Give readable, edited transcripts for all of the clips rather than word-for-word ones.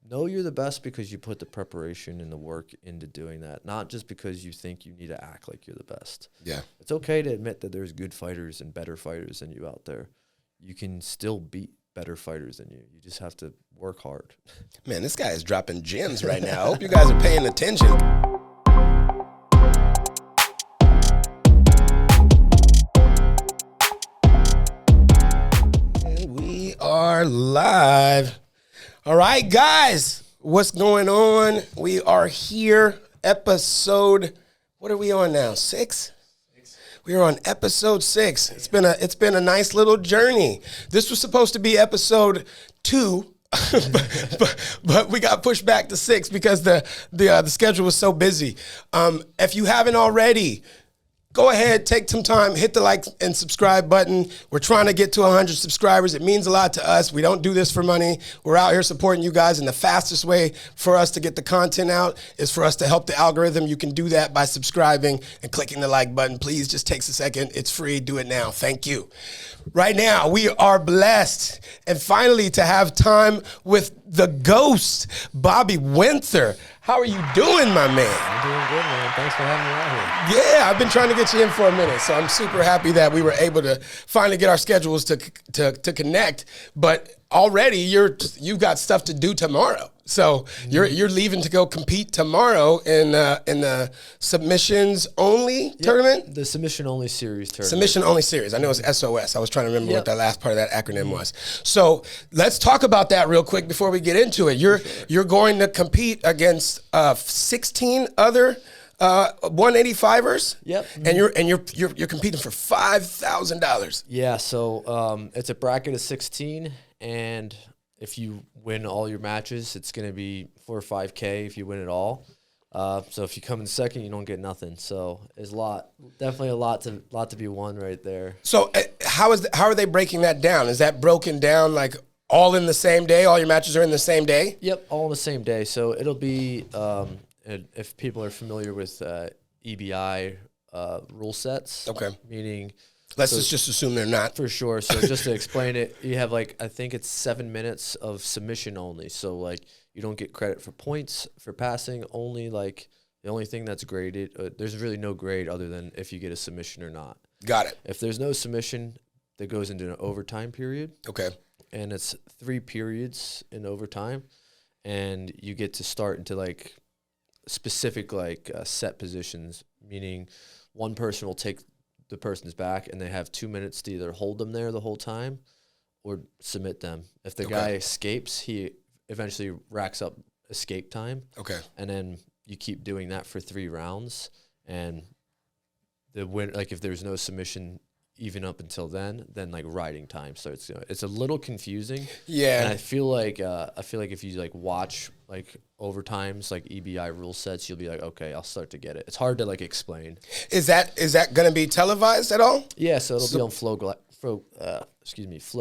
know you're the best because you put the preparation and the work into doing that, not just because you think you need to act like you're the best. Yeah. It's okay to admit that there's good fighters and better fighters than you out there. You can still beat better fighters than you. You just have to work hard. Man, this guy is dropping gems right now. I hope you guys are paying attention. And we are live. All right, guys, what's going on? We are here, episode, what are we on now, 6? We are on episode 6. It's been a nice little journey. This was supposed to be episode 2, but we got pushed back to 6 because the schedule was so busy. If you haven't already, go ahead, take some time, hit the like and subscribe button. We're trying to get to 100 subscribers. It means a lot to us. We don't do this for money. We're out here supporting you guys, and the fastest way for us to get the content out is for us to help the algorithm. You can do that by subscribing and clicking the like button. Please, just takes a second. It's free. Do it now. Thank you. Right now, we are blessed and finally to have time with the ghost, Bobby Winther. How are you doing, my man? I'm doing good, man. Thanks for having me out here. Yeah, I've been trying to get you in for a minute, so I'm super happy that we were able to finally get our schedules to connect. But already you've got stuff to do tomorrow, so you're leaving to go compete tomorrow in the submissions only tournament. The submission only series tournament. Submission only series. I know it's SOS. I was trying to remember what that last part of that acronym was. So let's talk about that real quick before we get into it. You're going to compete against 16 other 185ers. Yep. And you're competing for $5,000. Yeah. So it's a bracket of 16, and if you win all your matches, it's going to be for $5K if you win it all. So if you come in second, you don't get nothing. So it's definitely a lot to be won right there. So how are they breaking that down? Is that broken down like all in the same day? All your matches are in the same day? Yep, all in the same day. So it'll be, if people are familiar with EBI rule sets. Okay. Meaning... Let's just assume they're not. For sure. So just to explain it, you have I think it's 7 minutes of submission only. So you don't get credit for points for passing. Only the only thing that's graded, there's really no grade other than if you get a submission or not. Got it. If there's no submission, that goes into an overtime period. Okay. And it's 3 periods in overtime, and you get to start into specific set positions, meaning one person will take the person's back, and they have 2 minutes to either hold them there the whole time or submit them. If the guy escapes, he eventually racks up escape time. Okay. And then you keep doing that for 3 rounds, and the win, if there's no submission even up until then riding time starts. It's a little confusing. Yeah. And I feel like if you watch overtimes, EBI rule sets, you'll be okay, I'll start to get it. It's hard to explain. Is that going to be televised at all? Yeah, so it'll be on Flow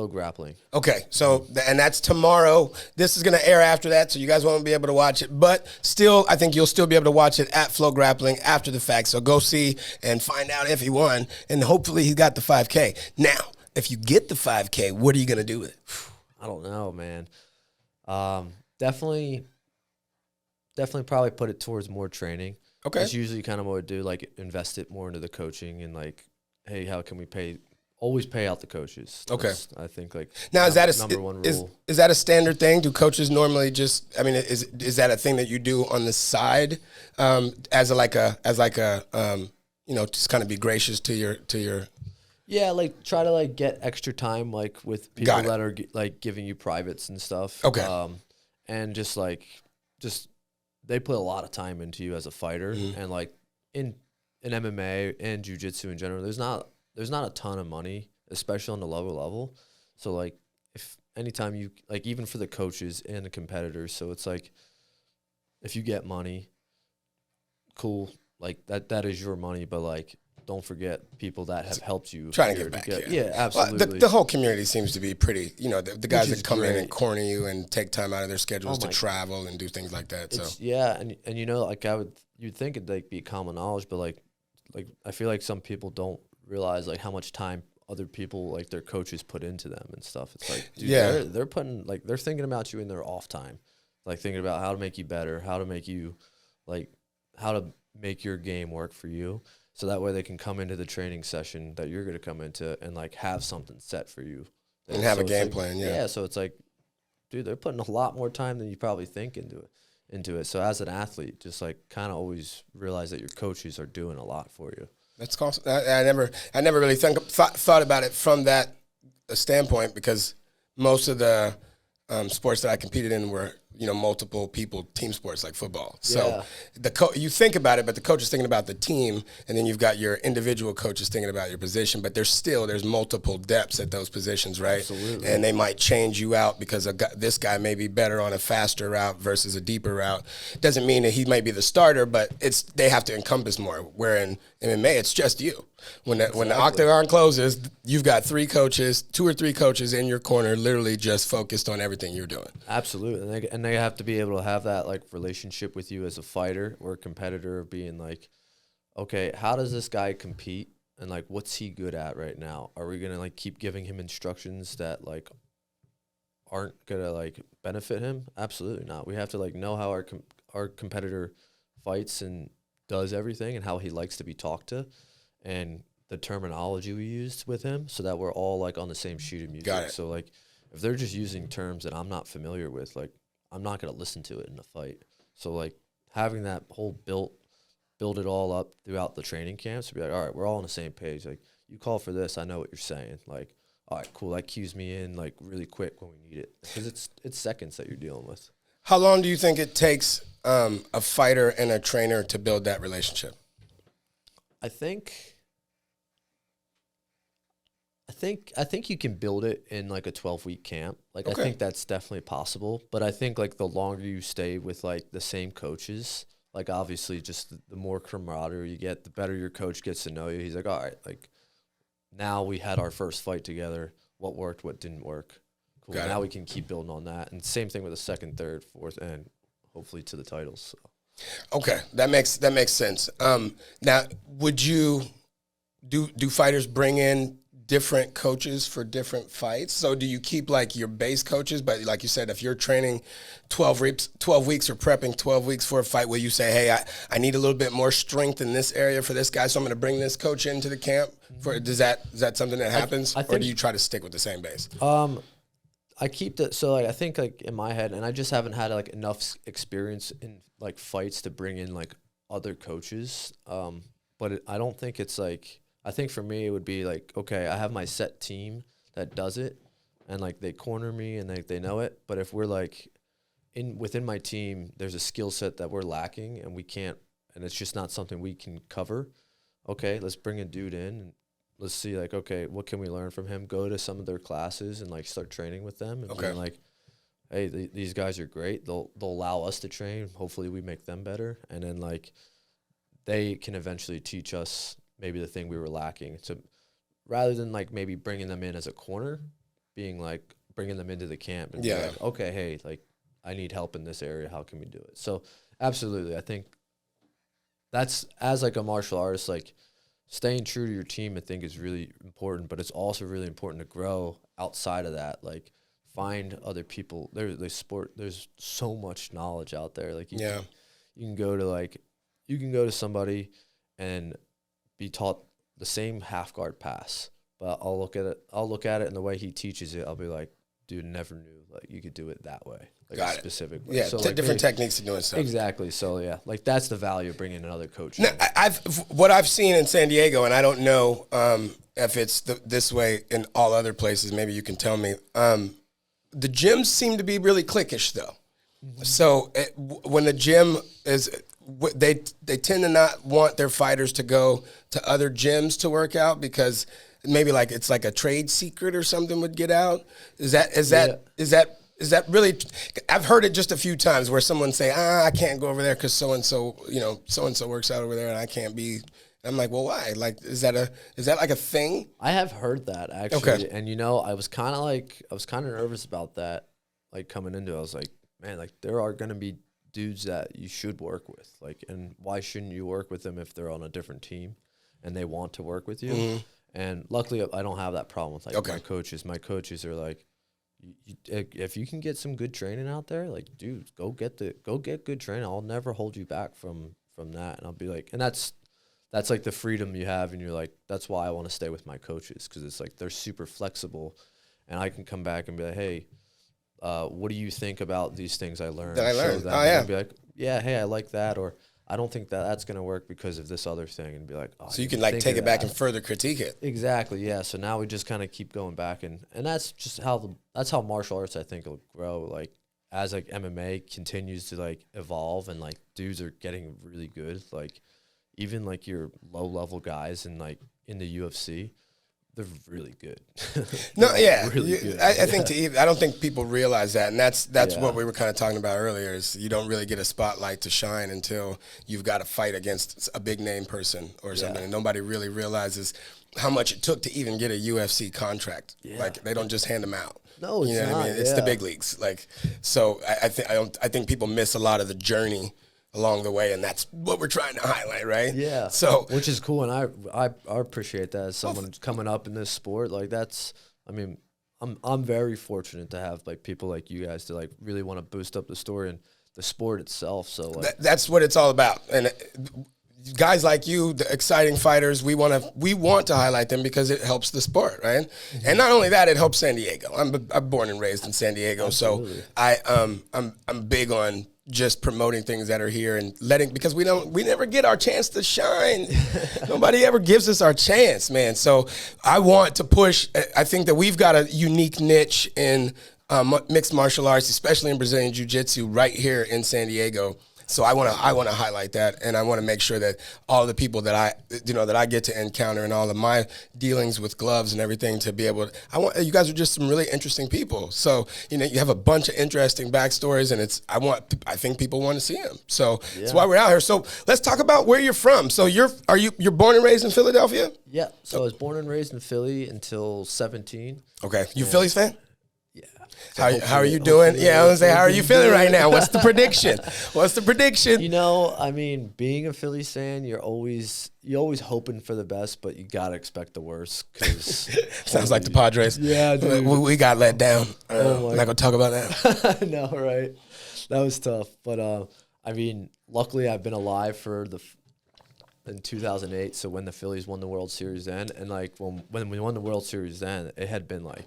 Grappling. Okay, so and that's tomorrow. This is going to air after that, so you guys won't be able to watch it. But still, I think you'll still be able to watch it at Flow Grappling after the fact. So go see and find out if he won, and hopefully he got the 5K. Now, if you get the 5K, what are you going to do with it? I don't know, man. Definitely probably put it towards more training. Okay. That's usually kind of what I do, invest it more into the coaching and hey, how can we always pay out the coaches. That's, I think now, is that a number one rule. Is that a standard thing? Do coaches normally is that a thing that you do on the side as just kind of be gracious to your Yeah, try to get extra time with people that are giving you privates and stuff. Okay. And just they put a lot of time into you as a fighter, and in MMA and jiu-jitsu in general, there's not a ton of money, especially on the lower level. So if anytime you even for the coaches and the competitors, so it's if you get money, cool, that is your money, but don't forget people that have helped you. Trying to get back. Yeah, absolutely. Well, the whole community seems to be pretty, the guys that come in and corner you and take time out of their schedules to travel and do things like that. Yeah, and you'd think it'd be common knowledge, but I feel some people don't realize how much time other people their coaches put into them and stuff. It's dude, they're putting they're thinking about you in their off time. like thinking about how to make you better, how to make you like how to make your game work for you. So that way they can come into the training session that you're going to come into and like have something set for you. And have so a game like, plan, yeah. Yeah, so it's like, dude, they're putting a lot more time than you probably think into it. So as an athlete, just like kind of always realize that your coaches are doing a lot for you. That's awesome. I never really thought about it from that standpoint, because most of the sports that I competed in were, multiple people team sports like football. So you think about it, but the coach is thinking about the team, and then you've got your individual coaches thinking about your position. But there's multiple depths at those positions, right? Absolutely. And they might change you out because this guy may be better on a faster route versus a deeper route. Doesn't mean that he might be the starter, but they have to encompass more. Where in MMA, it's just you. When the octagon closes, you've got 2 or 3 coaches in your corner, literally just focused on everything you're doing. Absolutely, and they have to be able to have that like relationship with you as a fighter or a competitor, being like, okay, how does this guy compete, and like what's he good at right now? Are we gonna like keep giving him instructions that like aren't gonna like benefit him? Absolutely not. We have to like know how our competitor fights and does everything, and how he likes to be talked to, and the terminology we used with him, so that we're all like on the same sheet of music. Got it. So like if they're just using terms that I'm not familiar with, like I'm not going to listen to it in a fight. So like having that whole build it all up throughout the training camps, to be like, all right, we're all on the same page. Like you call for this, I know what you're saying. Like, all right, cool. That cues me in like really quick when we need it, because it's seconds that you're dealing with. How long do you think it takes a fighter and a trainer to build that relationship? I think you can build it in like a 12-week camp. Like okay. I think that's definitely possible. But I think like the longer you stay with like the same coaches, like obviously just the more camaraderie you get, the better your coach gets to know you. He's like, all right, like now we had our first fight together. What worked, what didn't work. Cool. Now we can keep building on that. And same thing with the second, third, fourth, and hopefully to the titles. So. Okay, that makes sense. Now, would you do fighters bring in different coaches for different fights? So do you keep like your base coaches, but like you said, if you're training 12 weeks or prepping 12 weeks for a fight, will you say, hey, I need a little bit more strength in this area for this guy, so I'm going to bring this coach into the camp? Is that something that happens, or do you try to stick with the same base? I keep that. So like I think like in my head, and I just haven't had like enough experience in like fights to bring in like other coaches. But I don't think it's like, I think for me it would be like, okay, I have my set team that does it, and like they corner me and they know it. But if we're like within my team, there's a skill set that we're lacking and we can't, and it's just not something we can cover. Okay, let's bring a dude in and let's see, like, okay, what can we learn from him? Go to some of their classes and like start training with them, and being like, hey, these guys are great. They'll allow us to train. Hopefully, we make them better, and then like they can eventually teach us maybe the thing we were lacking. So rather than like maybe bringing them in as a corner, being like bringing them into the camp and be like, okay, hey, like I need help in this area. How can we do it? So absolutely, I think that's, as like a martial artist, like staying true to your team, I think is really important, but it's also really important to grow outside of that. Like find other people. There's so much knowledge out there. Like you can go to somebody and be taught the same half guard pass, but I'll look at it and the way he teaches it, I'll be like, dude, never knew like you could do it that way. Like Got a specific it. way. Yeah, so like different techniques to doing stuff. Exactly. So yeah, like that's the value of bringing another coach. Now, what I've seen in San Diego, and I don't know if it's this way in all other places. Maybe you can tell me. The gyms seem to be really cliquish, though. Mm-hmm. So when the gym is, they tend to not want their fighters to go to other gyms to work out, because maybe like it's like a trade secret or something would get out. Is that really? I've heard it just a few times where someone say, I can't go over there because so and so works out over there and I can't be. I'm like, well, why? Like, is that like a thing? I have heard that actually, okay. And I was kind of nervous about that, like coming into it. I was like, man, like there are gonna be dudes that you should work with, like, and why shouldn't you work with them if they're on a different team and they want to work with you? Mm-hmm. And luckily, I don't have that problem with like my coaches. My coaches are like, if you can get some good training out there, like, dude, go get good training. I'll never hold you back from that. And I'll be like, and that's like the freedom you have, and you're like, that's why I want to stay with my coaches, because it's like they're super flexible, and I can come back and be like, hey, what do you think about these things I learned? And be like, yeah, hey, I like that, or I don't think that's going to work because of this other thing, and be like, oh, so you can like take it back and further critique it. Exactly, yeah. So now we just kind of keep going back, and that's just how martial arts, I think, will grow. Like, as like MMA continues to like evolve, and like dudes are getting really good. Like, even like your low level guys and like in the UFC, they're really good. Really good. I think I don't think people realize that, and that's what we were kind of talking about earlier. Is you don't really get a spotlight to shine until you've got to fight against a big name person or something, and nobody really realizes how much it took to even get a UFC contract. Like, they don't just hand them out. No, it's not. What I mean? It's the big leagues. Like, so I think people miss a lot of the journey along the way, and that's what we're trying to highlight, right? Yeah. So, which is cool, and I appreciate that as someone coming up in this sport. Like, that's, I mean, I'm very fortunate to have like people like you guys to like really want to boost up the story and the sport itself. So like, that's what it's all about. And guys like you, the exciting fighters, we want to highlight them because it helps the sport, right? Mm-hmm. And not only that, it helps San Diego. I'm born and raised in San Diego, Absolutely. So I'm big on just promoting things that are here and because we never get our chance to shine. Nobody ever gives us our chance, man. So I want to push. I think that we've got a unique niche in mixed martial arts, especially in Brazilian Jiu-Jitsu, right here in San Diego. So I want to highlight that, and I want to make sure that all the people that I get to encounter and all of my dealings with gloves and everything to be able to, you guys are just some really interesting people. So, you have a bunch of interesting backstories, and I think people want to see them. So that's why we're out here. So let's talk about where you're from. So you're born and raised in Philadelphia? Yeah. So I was born and raised in Philly until 17. Okay. You Phillies fan? Yeah. How are you doing? Yeah, I was gonna say, how are you feeling right now? What's the prediction? I mean, being a Phillies fan, you're always hoping for the best, but you gotta expect the worst. Cause sounds like the Padres. Yeah, dude. We got let down. I'm not gonna talk about that. No, right? That was tough, but I mean, luckily I've been alive in 2008. So when the Phillies won the World Series then, and like when we won the World Series then, it had been like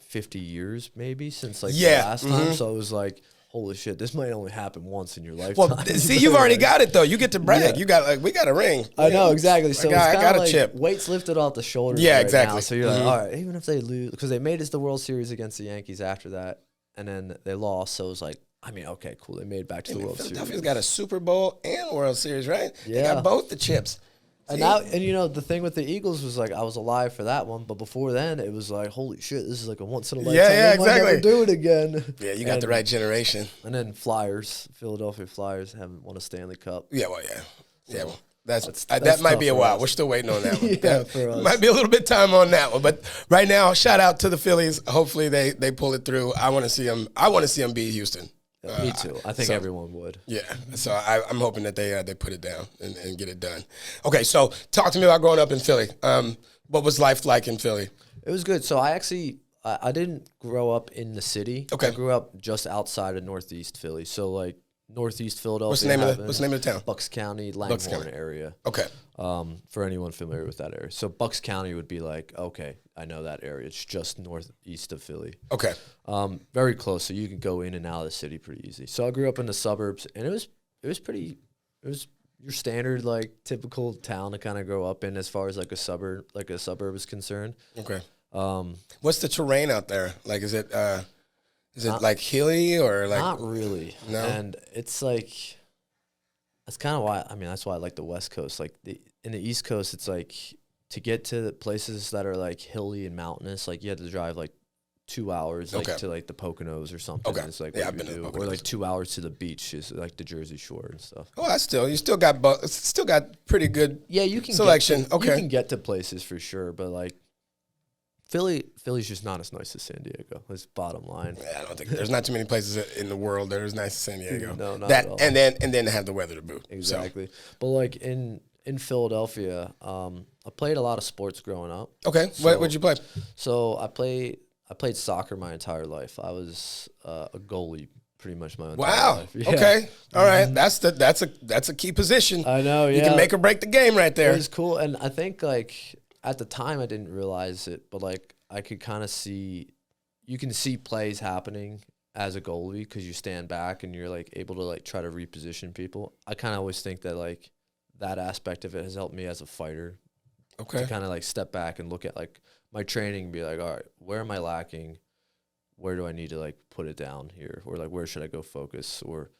50 years maybe since like the last time. So it was like, holy shit, this might only happen once in your lifetime. Well, see, you've already got it though. You get to brag. Yeah. We got a ring. I know, exactly. So I got like a chip. Weights lifted off the shoulders. Yeah, exactly. Now. So you're like, all right, even if they lose, because they made us the World Series against the Yankees after that, and then they lost. So it was like, I mean, okay, cool. They made it back to the World Series. Philadelphia's got a Super Bowl and World Series, right? Yeah. They got both the chips. And now, the thing with the Eagles was like I was alive for that one, but before then it was like, holy shit, this is like a once in a lifetime. Yeah, exactly. Might never do it again. Yeah, you got the right generation. And then Philadelphia Flyers haven't won a Stanley Cup. Yeah, well, yeah, yeah. Well, that might be a while. We're still waiting on that one. Yeah, for us. Might be a little bit time on that one, but right now, shout out to the Phillies. Hopefully, they pull it through. I want to see them. I want to see them beat Houston. Me too. I think everyone would. Yeah. So I'm hoping that they put it down and get it done. Okay. So talk to me about growing up in Philly. What was life like in Philly? It was good. So I didn't grow up in the city. Okay. I grew up just outside of Northeast Philly. So like Northeast Philadelphia. What's the name of the town? Bucks County, Langhorne area. Okay. For anyone familiar with that area. So Bucks County would be like, okay, I know that area. It's just northeast of Philly. Okay. Very close, so you can go in and out of the city pretty easy. So I grew up in the suburbs, and it was your standard like typical town to kind of grow up in as far as like a suburb is concerned. Okay. What's the terrain out there? Like, is it like hilly or like? Not really. No. And it's like, that's kind of why. I mean, that's why I like the West Coast. Like in the East Coast, it's like to get to the places that are like hilly and mountainous. Like you had to drive like 2 hours, like to like the Poconos or something. Okay. It's like I've been to the Poconos. Or like 2 hours to the beach is like the Jersey Shore and stuff. Oh, you still got pretty good. Yeah, you can selection. You can get to places for sure, but like Philly's just not as nice as San Diego. That's bottom line. Yeah, I don't think there's not too many places in the world that are as nice as San Diego. No, not at all. And then have the weather to boot. Exactly. So. But like in Philadelphia, I played a lot of sports growing up. Okay. What'd you play? So I played I played soccer my entire life. I was a goalie pretty much my entire Wow. life. Yeah. Okay. All right. That's a key position. I know. Yeah. You can make or break the game right there. It was cool, and I think like at the time I didn't realize it, but like I could kind of see, you can see plays happening as a goalie because you stand back and you're like able to like try to reposition people. I kind of always think that like that aspect of it has helped me as a fighter. Okay. To kind of like step back and look at like my training and be like, all right, where am I lacking? Where do I need to like put it down here? Or like, where should I go focus? Or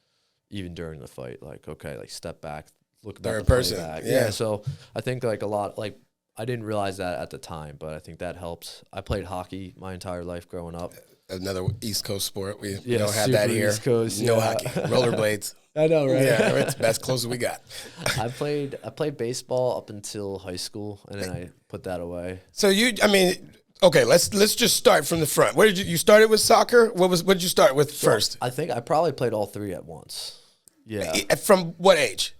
even during the fight, like, okay, like step back, look back. Third person. Back. Yeah. So I think like a lot, like I didn't realize that at the time, but I think that helped. I played hockey my entire life growing up. Another East Coast sport. We Yeah, don't have that super here. East Coast, No yeah. hockey. Rollerblades. I know, right? Yeah, it's the best closest we got. I played baseball up until high school, and then I put that away. So okay, let's just start from the front. Where did you started with soccer? What did you start with first? I think I probably played all three at once. Yeah. From what age?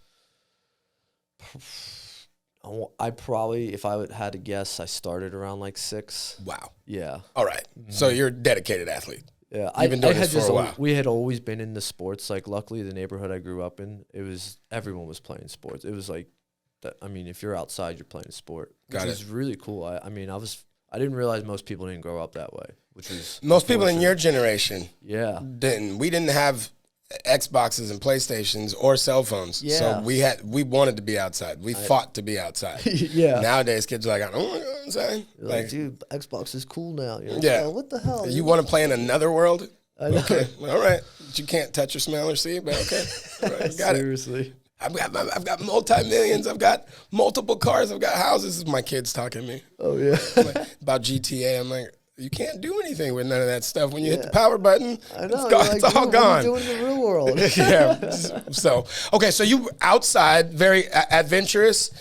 I probably, if I had to guess, I started around like 6. Wow. Yeah. All right. So you're a dedicated athlete. Yeah. You've been doing this for a while. We had always been in the sports. Like, luckily, the neighborhood I grew up in, everyone was playing sports. It was like, I mean, if you're outside, you're playing a sport, which is really cool. I didn't realize most people didn't grow up that way, which is most people in your generation. Yeah. Didn't. We didn't have Xboxes and PlayStations or cell phones. Yeah. So we wanted to be outside. We fought to be outside. Yeah. Nowadays, kids are like, I don't want to go outside. You're like, dude, Xbox is cool now. You're like, Yeah. oh, what the hell? You want to play in another world? I know. Okay. All right. But you can't touch or smell or see, but okay. All right, got it. Seriously. I've got multi-millions. I've got multiple cars. I've got houses. This is my kids talking to me. Oh, yeah. About GTA. I'm like, you can't do anything with none of that stuff. When you hit the power button, I know. it's gone. Like, It's all dude, gone. What are you doing in the real world? Yeah. So okay. So you were outside, very adventurous,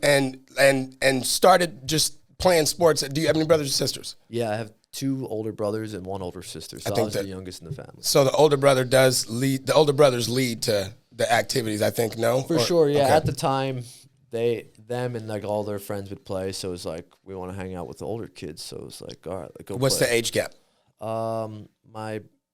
and started just playing sports. Do you have any brothers or sisters? Yeah, I have 2 older brothers and 1 older sister. So I was the youngest in the family. So the older brother does lead. The older brothers lead to the activities. I think no. For sure. Yeah. Okay. At the time, them and like all their friends would play. So it was like, we want to hang out with the older kids. So it was like, all right, like go. What's play. the age gap?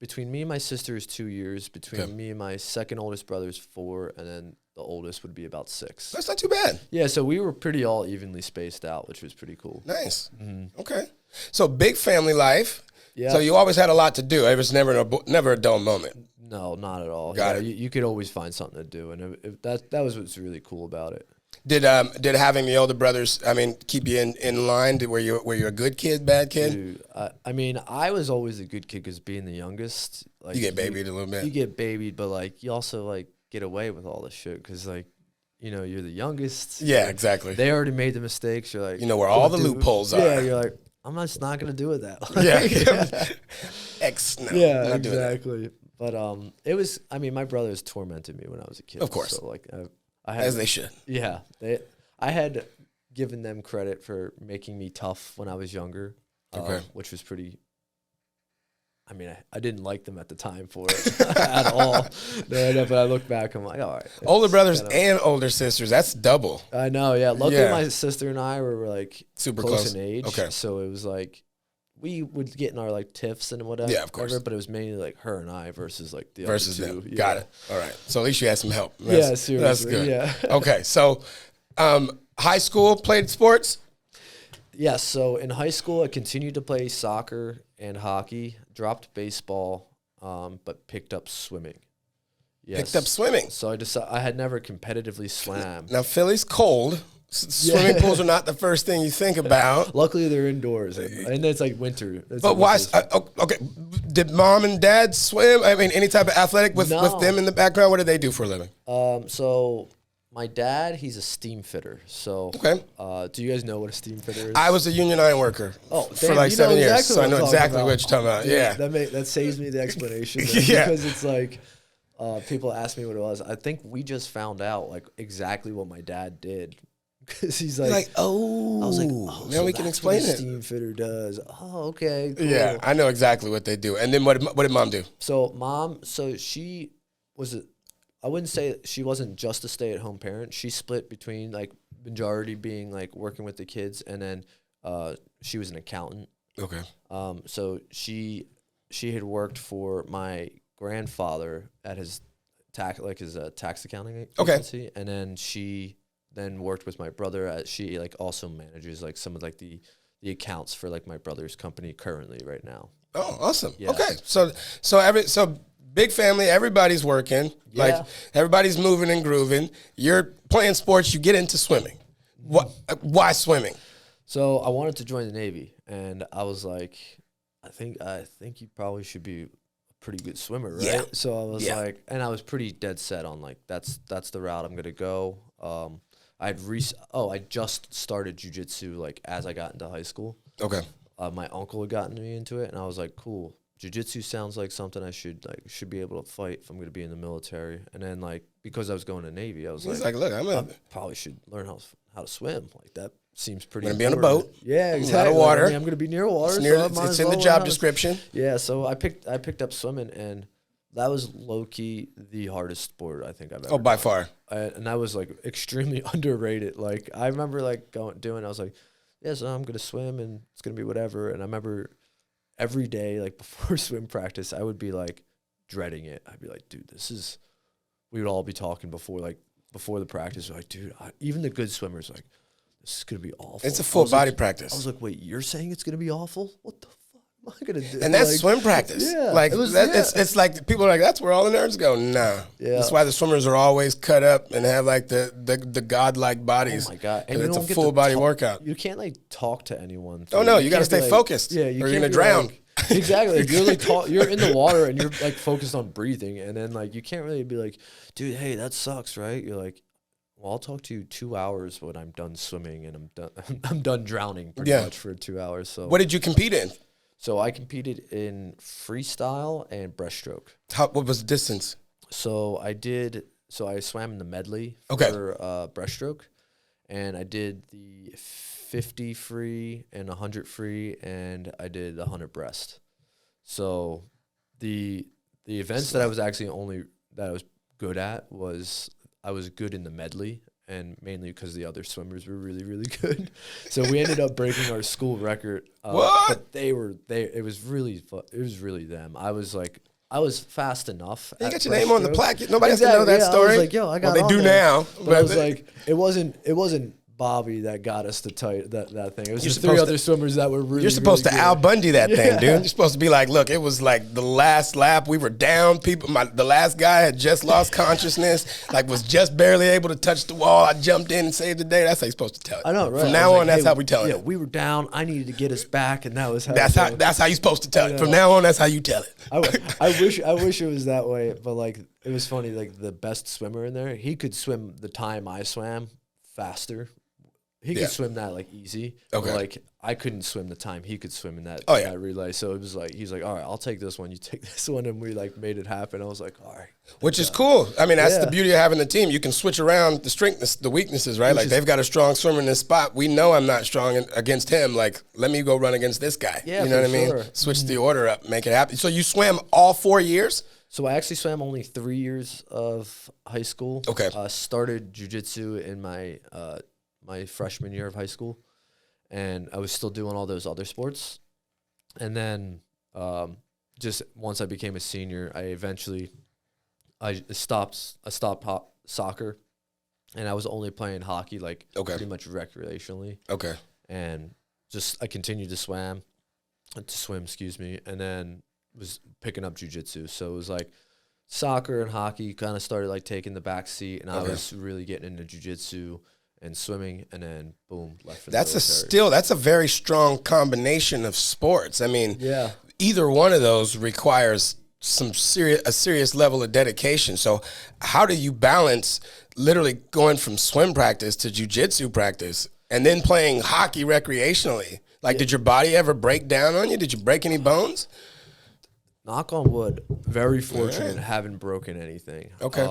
Between me and my sister is 2 years. Between me and my second oldest brother is 4, and then the oldest would be about 6. That's not too bad. Yeah, so we were pretty all evenly spaced out, which was pretty cool. Nice. Okay. So big family life. Yeah. So you always had a lot to do. It was never a dull moment. No, not at all. Got it. You could always find something to do, and that was what's really cool about it. Did having the older brothers, keep you in line? Were you a good kid, bad kid? Dude, I was always a good kid because being the youngest, like You get babied a little bit. You get babied, but like you also like get away with all this shit because like, you know, you're the youngest. Yeah, like, exactly. They already made the mistakes. You're like, You know where all the loopholes are. Yeah, you're like, I'm just not gonna do it that way. Yeah. Yeah, not doing that. exactly. But it was. I mean, my brothers tormented me when I was a kid. Of course. So like, I had, As they should. Yeah, I had given them credit for making me tough when I was younger, which was pretty. I mean, I didn't like them at the time for it at all. No, but I look back, I'm like, all right. Older brothers and older sisters, that's double. I know, yeah. Luckily, my sister and I were like Super close in age. Okay. So it was like we would get in our like tiffs and whatever. Yeah, of course. But it was mainly like her and I versus like the Versus other two. them. Yeah. Got it. All right. So at least you had some help. Yeah, seriously. That's good. Yeah. Okay. So high school, played sports? Yeah, so in high school, I continued to play soccer and hockey, dropped baseball, but picked up swimming. Yes. Picked up swimming. So I had never competitively swam. Now, Philly's cold. Swimming pools are not the first thing you think about. Luckily, they're indoors, and it's like winter. But why? Okay, did mom and dad swim? I mean, any type of athletic with them in the background? What did they do for a living? So my dad, he's a steam fitter. So, do you guys know what a steam fitter is? I was a union iron worker for like 7 years, so I know exactly what you're talking about. Yeah, that saves me the explanation. Yeah, because it's like people ask me what it was. I think we just found out like exactly what my dad did. Because he's like, oh. I was like, oh, now so we can that's explain what a it. steam fitter does. Oh, okay, cool. Yeah, I know exactly what they do. And then what did mom do? So she was I wouldn't say she wasn't just a stay-at-home parent. She split between like majority being like working with the kids, and then she was an accountant. Okay. So she had worked for my grandfather at his tax accounting agency, and then she worked with my brother. She like also manages like some of like the accounts for like my brother's company currently right now. Oh, awesome. Yeah. Okay. So big family, everybody's working. Yeah. Like everybody's moving and grooving. You're playing sports, you get into swimming. Why swimming? So I wanted to join the Navy, and I was like, I think you probably should be a pretty good swimmer, right? Yeah. So I was like, and I was pretty dead set on like that's the route I'm gonna go. I just started jiu-jitsu like as I got into high school. Okay. My uncle had gotten me into it, and I was like, cool. Jiu-jitsu sounds like something I should be able to fight if I'm going to be in the military. And then like because I was going to Navy, I was like, look, I probably should learn how to swim. Like that seems pretty. I'm gonna be on a boat. Yeah, exactly. A lot of water. I'm going to be near water. It's in the job description. Yeah, so I picked up swimming, and that was low key the hardest sport I think I've ever. Oh, by done. far. And that was like extremely underrated. Like I remember like I was like, yeah, so I'm gonna swim and it's gonna be whatever. And I remember every day, like before swim practice, I would be like dreading it. I'd be like, dude, we would all be talking before the practice. We're like, dude, even the good swimmers, like, this is gonna be awful. It's a full body practice. I was like, wait, you're saying it's gonna be awful? What the fuck am I gonna do? And that's like, swim practice. Yeah, like it's like people are like, that's where all the nerds go. Nah. Yeah. That's why the swimmers are always cut up and have like the godlike bodies. Oh my god! And it's a full body workout. You can't like talk to anyone. Oh no, you got to stay focused. Yeah, or you're gonna drown. Like, exactly. Like, you're in the water and you're like focused on breathing, and then like you can't really be like, dude, hey, that sucks, right? You're like, well, I'll talk to you 2 hours when I'm done swimming and I'm done. I'm done drowning pretty much for 2 hours. So what did you compete in? So I competed in freestyle and breaststroke. What was the distance? So I swam in the medley for breaststroke, and I did the 50 free and 100 free, and I did the 100 breast. So the events that I was actually that I was good at was I was good in the medley, and mainly because the other swimmers were really, really good. So we ended up breaking our school record. What? But it was really them. I was fast enough. You got your name on the plaque. Nobody has to know that story. I was like, yo, I got they do now. But I was like, it wasn't Bobby that got us to that thing. It was just 3 other swimmers that were really. You're supposed to Al Bundy that thing, dude. You're supposed to be like, look, it was like the last lap. We were down. The last guy had just lost consciousness, like was just barely able to touch the wall. I jumped in and saved the day. That's how you're supposed to tell it. I know, right? From now on, that's how we tell it. Yeah, we were down. I needed to get us back, and that was how. That's how you're supposed to tell it. From now on, that's how you tell it. I wish it was that way, but like it was funny. Like the best swimmer in there, he could swim the time I swam faster. He could swim that like easy. Okay. But, like I couldn't swim the time he could swim in that, that relay. So it was like he's like, all right, I'll take this one. You take this one, and we like made it happen. I was like, all right. Which is cool. I mean, that's the beauty of having the team. You can switch around the strengths, the weaknesses, right? Like they've got a strong swimmer in this spot. We know I'm not strong against him. Like let me go run against this guy. Yeah, you know what I mean? Switch the order up, make it happen. So you swam all 4 years? So I actually swam only 3 years of high school. Okay. Started jiu-jitsu in my freshman year of high school, and I was still doing all those other sports. And then just once I became a senior, I stopped soccer, and I was only playing hockey pretty much recreationally. Okay. And just I continued to swim, and then was picking up jiu-jitsu. So it was like soccer and hockey kind of started like taking the back seat, and I was really getting into jiu-jitsu and swimming, and then boom, left for the military. That's a very strong combination of sports. I mean, either one of those requires a serious level of dedication. So how do you balance literally going from swim practice to jiu-jitsu practice and then playing hockey recreationally? Like, did your body ever break down on you? Did you break any bones? Knock on wood. Very fortunate. Haven't broken anything. Okay.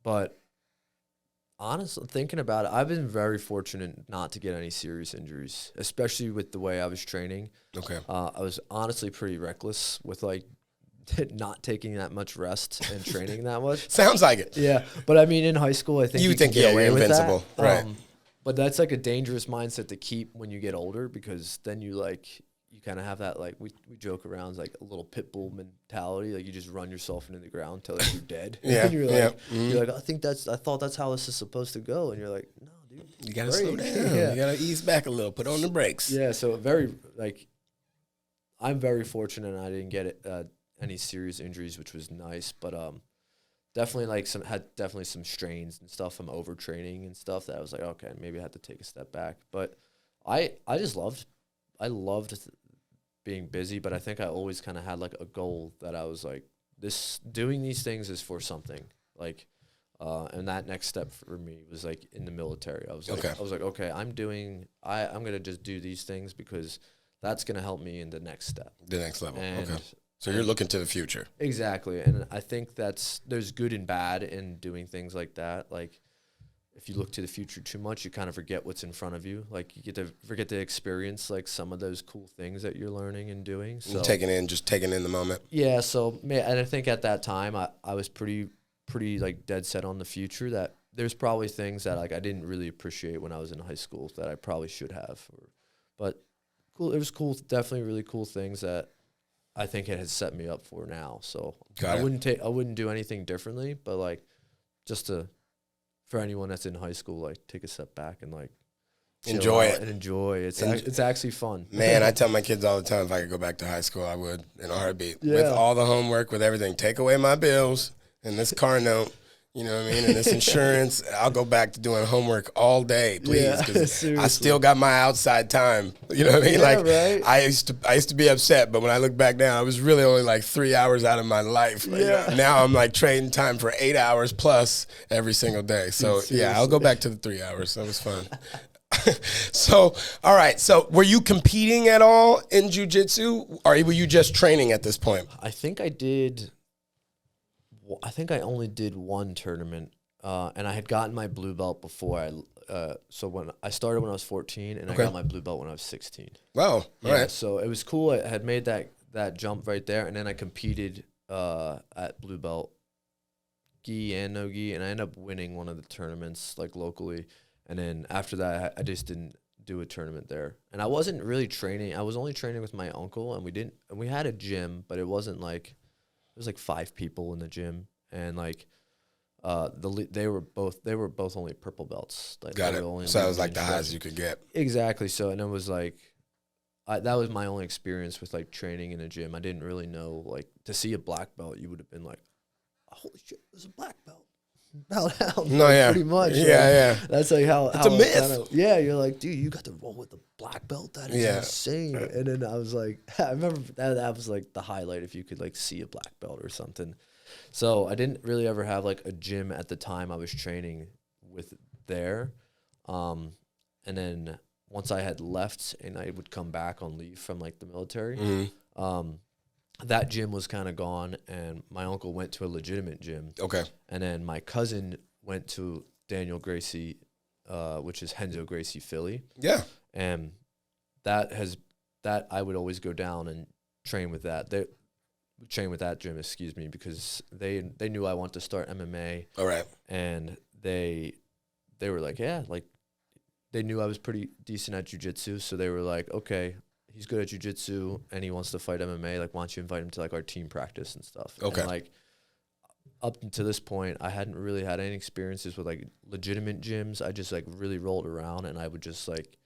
But honestly, thinking about it, I've been very fortunate not to get any serious injuries, especially with the way I was training. Okay. I was honestly pretty reckless with like not taking that much rest and training that much. Sounds like it. Yeah, but I mean, in high school, I think you can get away you're with invincible, that. right? But that's like a dangerous mindset to keep when you get older, because then you you kind of have that, like, we joke around, it's like a little pit bull mentality. Like, you just run yourself into the ground until like, you're dead. Yeah. And you're like, Mm-hmm. you're like, I thought that's how this is supposed to go. And you're like, no, dude. You got to slow down. You got to ease back a little. Put on the brakes. Yeah, so I'm very fortunate I didn't get any serious injuries, which was nice. But definitely definitely some strains and stuff from overtraining and stuff that I was like, okay, maybe I had to take a step back. But I loved being busy, but I think I always kind of had like a goal that I was like, doing these things is for something. Like, and that next step for me was like in the military. I was like, okay, I'm gonna just do these things because that's gonna help me in the next step, the next level. And okay. So you're looking to the future. Exactly, and I think there's good and bad in doing things like that. Like, if you look to the future too much, you kind of forget what's in front of you. Like, you get to forget to experience like some of those cool things that you're learning and doing. So taking in the moment. Yeah. So, and I think at that time I was pretty like dead set on the future, that there's probably things that like I didn't really appreciate when I was in high school that I probably should have. But cool, it was cool, definitely really cool things that I think it has set me up for now. So I wouldn't do anything differently, but like just for anyone that's in high school, like take a step back and like enjoy it. And enjoy. It's actually fun. Man, I tell my kids all the time, if I could go back to high school, I would in a heartbeat. Yeah. With all the homework, with everything. Take away my bills and this car note, you know what I mean, and this insurance. I'll go back to doing homework all day, please, because I still got my outside time. You know what I mean? Yeah, like, right? I used to be upset, but when I look back now, I was really only like 3 hours out of my life. Yeah. Now I'm like trading time for 8 hours plus every single day. So yeah, I'll go back to the 3 hours. That was fun. So, all right. So, were you competing at all in jiu-jitsu, or were you just training at this point? I think I only did one tournament, and I had gotten my blue belt before. So when I started when I was 14, and I got my blue belt when I was 16. Wow. All right. So it was cool. I had made that jump right there, and then I competed at blue belt, gi and no gi, and I ended up winning one of the tournaments like locally. And then after that, I just didn't do a tournament there. And I wasn't really training. I was only training with my uncle, and we had a gym, but it wasn't like, there was like 5 people in the gym, and like they were both only purple belts. Like, got it. So that was like the highest you could get. Exactly. So, and it was like, that was my only experience with like training in a gym. I didn't really know, like, to see a black belt, you would have been like, holy shit, there's a black belt. Belt out. No, yeah. Pretty much. Yeah, like, yeah. That's like how it's a myth. You're like, dude, you got to roll with the black belt? That is insane. And then I was like, I remember that was like the highlight, if you could like see a black belt or something. So I didn't really ever have like a gym at the time I was training with there. And then once I had left and I would come back on leave from like the military, that gym was kind of gone, and my uncle went to a legitimate gym. Okay. And then my cousin went to Daniel Gracie, which is Renzo Gracie Philly. Yeah. And that I would always go down and train with that. Train with that gym, excuse me, because they knew I wanted to start MMA. All right. And they were like, yeah, like they knew I was pretty decent at jiu-jitsu, so they were like, okay, he's good at jiu-jitsu and he wants to fight MMA. Like, why don't you invite him to like our team practice and stuff? Okay. And like up until this point, I hadn't really had any experiences with like legitimate gyms. I just like really rolled around, and I would just like,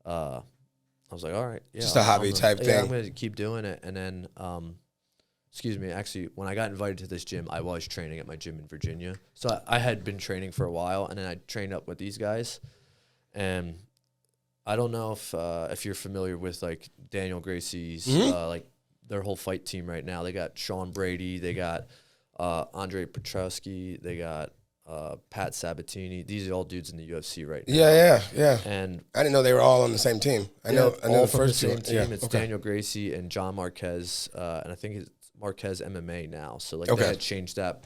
I was like, all right, yeah, just a hobby type thing. I'm gonna keep doing it. And then, excuse me, actually, when I got invited to this gym, I was training at my gym in Virginia. So I had been training for a while, and then I trained up with these guys, and I don't know if you're familiar with like Daniel Gracie's like their whole fight team right now. They got Sean Brady, they got Andre Petrowski, they got Pat Sabatini. These are all dudes in the UFC right now. Yeah. And I didn't know they were all on the same team. I know all the from first the same team. Yeah. It's Daniel Gracie and John Marquez, and I think it's Marquez MMA now. So like they had changed that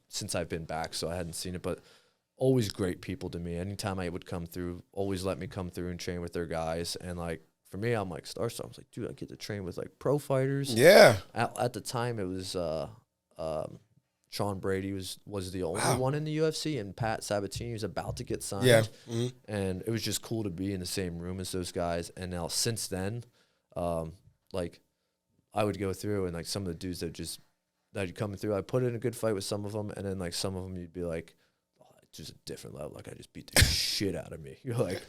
since I've been back, so I hadn't seen it, but always great people to me. Anytime I would come through, always let me come through and train with their guys. And like for me, I'm like starstruck. I was like, dude, I get to train with like pro fighters. Yeah. At the time, it was Sean Brady was the only one in the UFC, and Pat Sabatini was about to get signed. Yeah. And it was just cool to be in the same room as those guys. And now since then, like I would go through and like some of the dudes that you coming through, I put in a good fight with some of them, and then like some of them you'd be like, oh, it's just a different level. Like I just beat the shit out of me. You're like,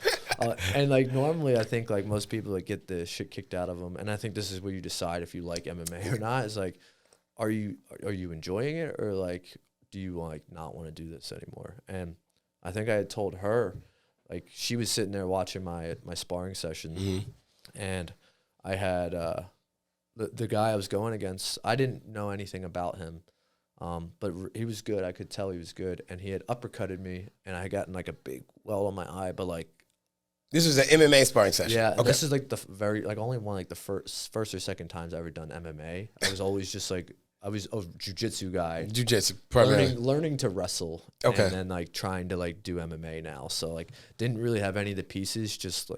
and like normally I think like most people like get the shit kicked out of them, and I think this is where you decide if you like MMA or not. Is like, are you enjoying it, or like do you like not want to do this anymore? And I think I had told her, like she was sitting there watching my sparring session, and I had the guy I was going against. I didn't know anything about him. But he was good. I could tell he was good, and he had uppercutted me, and I had gotten like a big welt on my eye. But like, this was an MMA sparring session. yeah, okay. This is like the only one like the first or second times I ever done MMA. I was always just like I was a jiu-jitsu guy, primarily learning to wrestle, okay, and then like trying to like do MMA now. So like didn't really have any of the pieces, just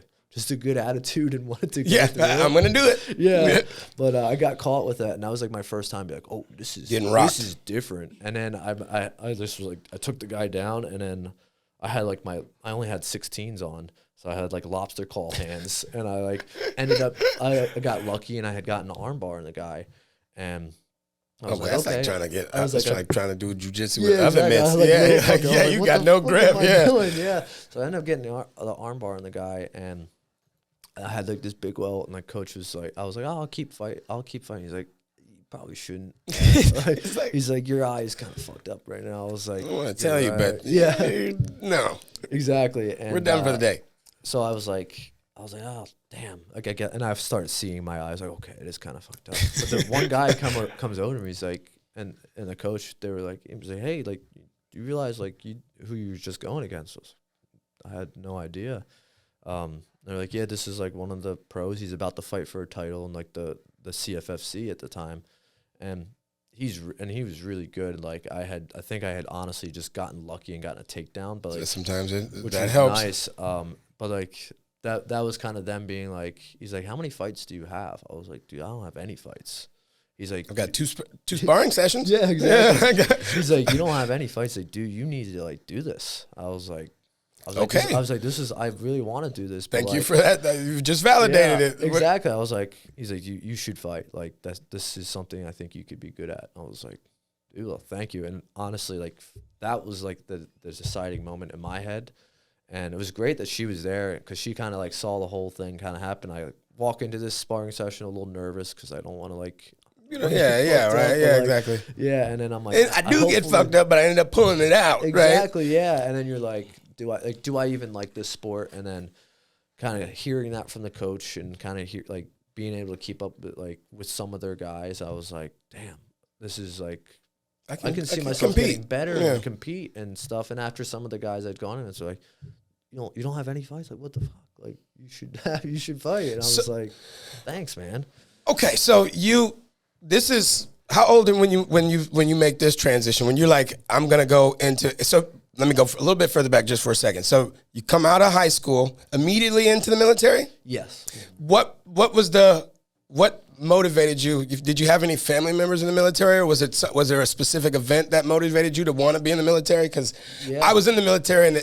a good attitude and wanted to get I'm gonna do it. Yeah. But I got caught with that, and that was like my first time be like, oh, this is different. And then I just was like, I took the guy down, and then I had like I only had 16s on, so I had like lobster claw hands, and I like ended up I got lucky, and I had gotten an arm bar in the guy, and I was like, that's okay. like trying to get. I was like trying to do jujitsu with exactly. other mitts. Yeah, you got no grip. Yeah. So I ended up getting the arm bar on the guy, and I had like this big welt, and my coach was like, I was like, oh, I'll keep fighting. He's like, you probably shouldn't. He's like, your eye is kind of fucked up right now. I was like, I want to tell you, but no, exactly. And we're done for the day. So I was like, oh damn. Like and I started seeing my eyes like, okay, it is kind of fucked up. But the one guy comes over to me, he's like, and the coach, they were like, he was like, hey, like, do you realize like who you were just going against? I had no idea. They're like, yeah, this is like one of the pros. He's about to fight for a title in like the CFFC at the time, and he was really good. Like I think I had honestly just gotten lucky and gotten a takedown, but like sometimes that helps. Nice. But like that was kind of them being like, he's like, how many fights do you have? I was like, dude, I don't have any fights. He's like, I've got two sparring sessions. Yeah, exactly. Yeah. He's like, you don't have any fights. Like, dude, you need to like do this. I was like, okay. I was like, I really want to do this. But Thank you for that. You've just validated it. Exactly. I was like, he's like, you should fight. Like this is something I think you could be good at. I was like, dude, well, thank you. And honestly, like that was like the deciding moment in my head. And it was great that she was there because she kind of like saw the whole thing kind of happen. I walk into this sparring session a little nervous because I don't want to like. Exactly. Yeah, and then I'm like, and I do get fucked up, but I ended up pulling it out. Exactly. Right? Yeah, and then you're like, do I even like this sport? And then kind of hearing that from the coach and kind of like being able to keep up with some of their guys, I was like, damn, this is like I can see myself getting better and compete and stuff. And after some of the guys I'd gone in, it's like, you don't have any fights? Like, what the fuck? Like, you should fight. And I was like, thanks, man. Okay, so this is how old and when you make this transition, when you're like, I'm gonna go into, so let me go a little bit further back just for a second. So you come out of high school immediately into the military? Yes. What motivated you? Did you have any family members in the military, or was there a specific event that motivated you to want to be in the military? Because I was in the military and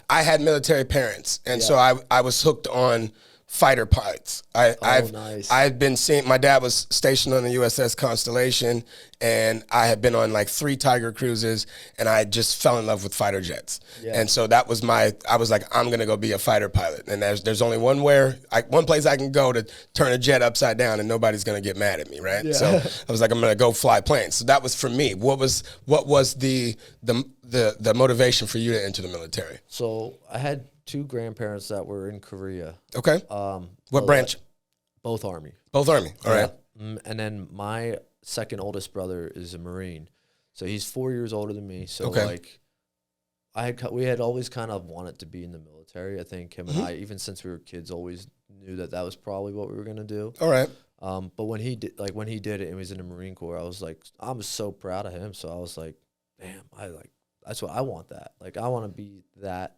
I had military parents, and so I was hooked on fighter pilots. Nice. I've been seeing, my dad was stationed on the USS Constellation, and I had been on like 3 Tiger cruises, and I just fell in love with fighter jets. Yeah. And so that was I was like, I'm gonna go be a fighter pilot. And there's only one place I can go to turn a jet upside down and nobody's gonna get mad at me, right? Yeah. So I was like, I'm gonna go fly planes. So that was for me. What was the motivation for you to enter the military? So I had 2 grandparents that were in Korea. Okay. What branch? Both Army. Both Army. All right. And then my second oldest brother is a Marine, so he's 4 years older than me. So like, we had always kind of wanted to be in the military. I think him and I, even since we were kids, always knew that was probably what we were gonna do. All right. But when he did it and he was in the Marine Corps, I was like, I'm so proud of him. So I was like, damn, that's what I want. That like I want to be that.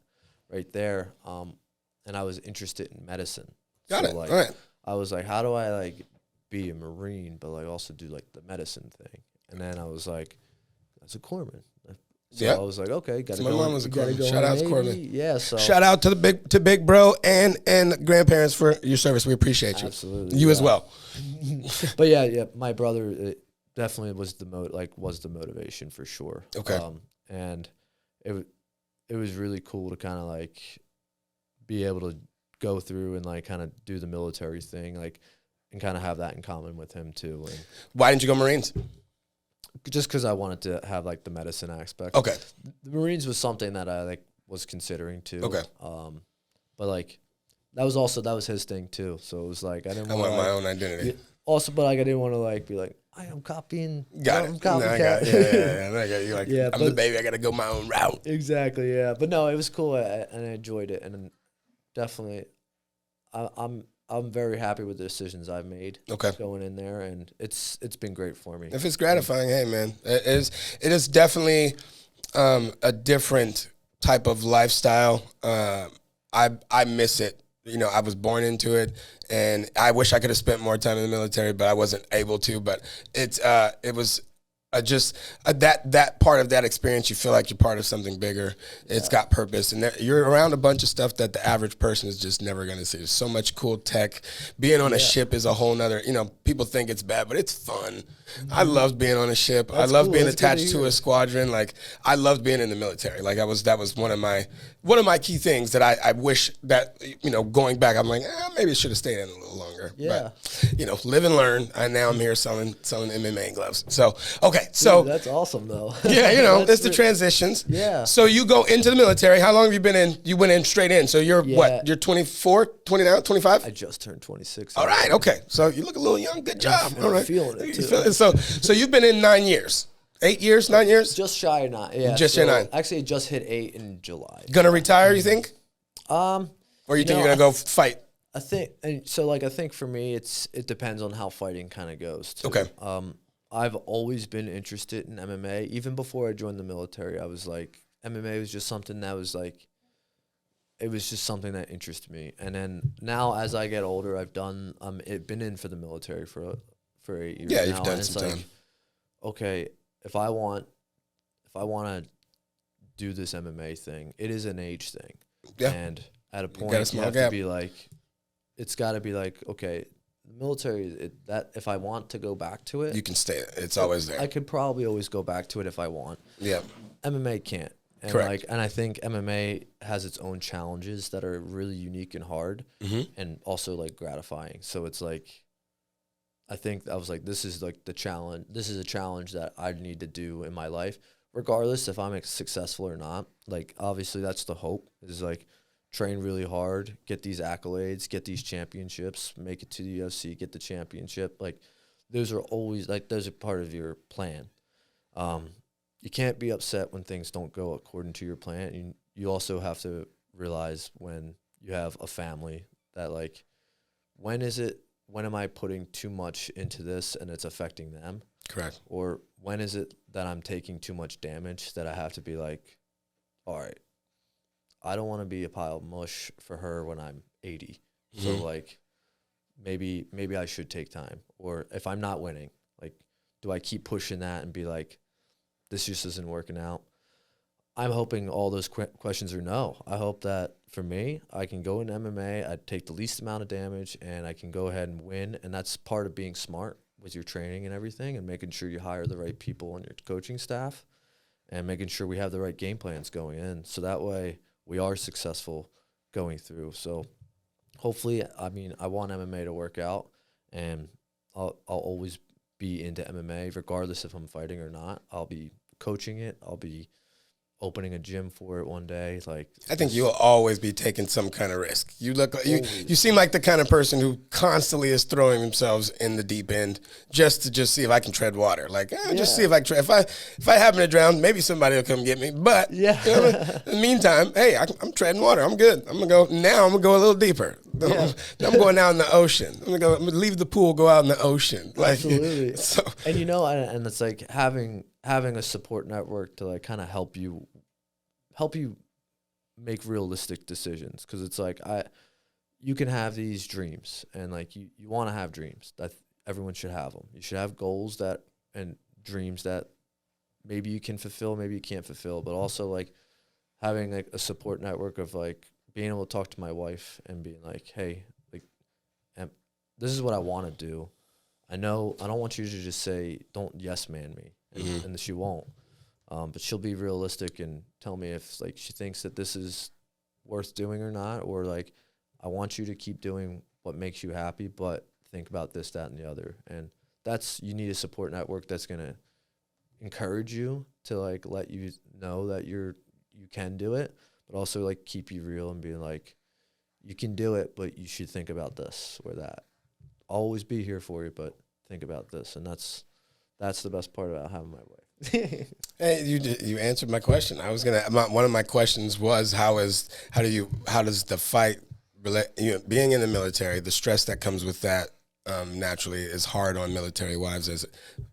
Right there, and I was interested in medicine. Got it. Like, all right. I was like, how do I like be a Marine, but like also do like the medicine thing? And then I was like, that's a corpsman. So Yeah. I was like, okay, So my mom was a gotta Corpsman. go Shout in out to the Corpsman. Navy. Yeah, so Shout out to Big Bro and grandparents for your service. We appreciate you. Absolutely, You as yeah. well. But yeah, my brother definitely was the motivation for sure. Okay. And it was really cool to kind of like be able to go through and like kind of do the military thing, like, and kind of have that in common with him too. And Why didn't you go Marines? just because I wanted to have like the medicine aspect. Okay. The Marines was something that I like was considering too. Okay. But like that was his thing too. So it was like I didn't I want want my own identity. Also, but like I didn't want to like be like I am copying. Got I'm it. No, I got it. Yeah. I got you. Like, Yeah, I'm the baby. I got to go my own route. Exactly. Yeah. But no, it was cool and I enjoyed it, and definitely, I'm very happy with the decisions I've made. Okay. Going in there, and it's been great for me. If it's gratifying, hey man, it is definitely a different type of lifestyle. I miss it. You know, I was born into it, and I wish I could have spent more time in the military, but I wasn't able to. But it was just that part of that experience. You feel like you're part of something bigger. It's got purpose, and you're around a bunch of stuff that the average person is just never going to see. There's so much cool tech. Being on a ship is a whole nother. You know, people think it's bad, but it's fun. I loved being on a ship. That's I loved cool. being That's attached good to to a squadron. Like I loved being in the military. Like that was one of my key things that I wish that, you know, going back, I'm like, maybe I should have stayed in a little longer. Yeah. But, you know, live and learn. And now I'm here selling MMA gloves. So, okay. So, Dude, that's awesome though. yeah, you know, it's the transitions. Yeah. So you go into the military. How long have you been in? You went in straight in. So you're Yeah. what? You're 24, 29, 25? I just turned 26. All right. Okay. So you look a little young. Good job. I'm All right. feeling it, You too. feel it. So you've been in 9 years. 8 years, 9 years? Just shy of 9. Yeah. Just shy of 9. Actually, it just hit 8 in July. Gonna retire, you think? Or Or you think you're gonna go fight? I think for me, it depends on how fighting kind of goes too. Okay. I've always been interested in MMA. Even before I joined the military, I was like, MMA was just something that was like, it was just something that interested me. And then now, as I get older, I've done been in for the military for 8 years. Yeah, now, you've done and some it's time. like, okay, if I want to do this MMA thing, it is an age thing. Yeah. And at a point, got a you small have gap. to be like, it's got to be like, okay, the military, that if I want to go back to it, You can stay. It's always there. I could probably always go back to it if I want. Yeah. MMA can't. And Correct. and I think MMA has its own challenges that are really unique and hard, and also like gratifying. So it's like, I think I was like, this is like the challenge. This is a challenge that I need to do in my life, regardless if I'm successful or not. Like, obviously, that's the hope, is like train really hard, get these accolades, get these championships, make it to the UFC, get the championship. Like, those are always like, those are part of your plan. You can't be upset when things don't go according to your plan. You also have to realize when you have a family that, like, when am I putting too much into this and it's affecting them? Correct. Or when is it that I'm taking too much damage that I have to be like, all right, I don't want to be a pile of mush for her when I'm 80. So like, maybe I should take time. Or if I'm not winning, like, do I keep pushing that and be like, this just isn't working out? I'm hoping all those questions are no. I hope that for me, I can go in MMA, I take the least amount of damage, and I can go ahead and win. And that's part of being smart with your training and everything, and making sure you hire the right people on your coaching staff, and making sure we have the right game plans going in. So that way we are successful going through. So hopefully, I mean, I want MMA to work out, and I'll always be into MMA, regardless if I'm fighting or not. I'll be coaching it. I'll be opening a gym for it one day. Like, I think you'll always be taking some kind of risk. You look like you seem like the kind of person who constantly is throwing themselves in the deep end just to see if I can tread water. Like, just see if I can tread. If I happen to drown, maybe somebody will come get me. But you know what I mean? In the meantime, hey, I'm treading water. I'm good. I'm gonna go a little deeper. Yeah. I'm going out in the ocean. I'm gonna leave the pool, go out in the ocean. Like, absolutely. So, and you know, and it's like having a support network to like kind of help you make realistic decisions, because it's like you can have these dreams, and like you want to have dreams that everyone should have them. You should have goals and dreams that maybe you can fulfill, maybe you can't fulfill, but also like having like a support network of like being able to talk to my wife and being like, hey, like, this is what I want to do. I know I don't want you to just say, don't yes man me, and she won't. But she'll be realistic and tell me if like she thinks that this is worth doing or not, or like, I want you to keep doing what makes you happy, but think about this, that, and the other. And you need a support network that's going to encourage you to like let you know that you can do it, but also like keep you real and be like, you can do it, but you should think about this or that. I'll always be here for you, but think about this. And that's the best part about having my wife. Hey, you answered my question. I was one of my questions was how does the fight relate, being in the military, the stress that comes with that naturally is hard on military wives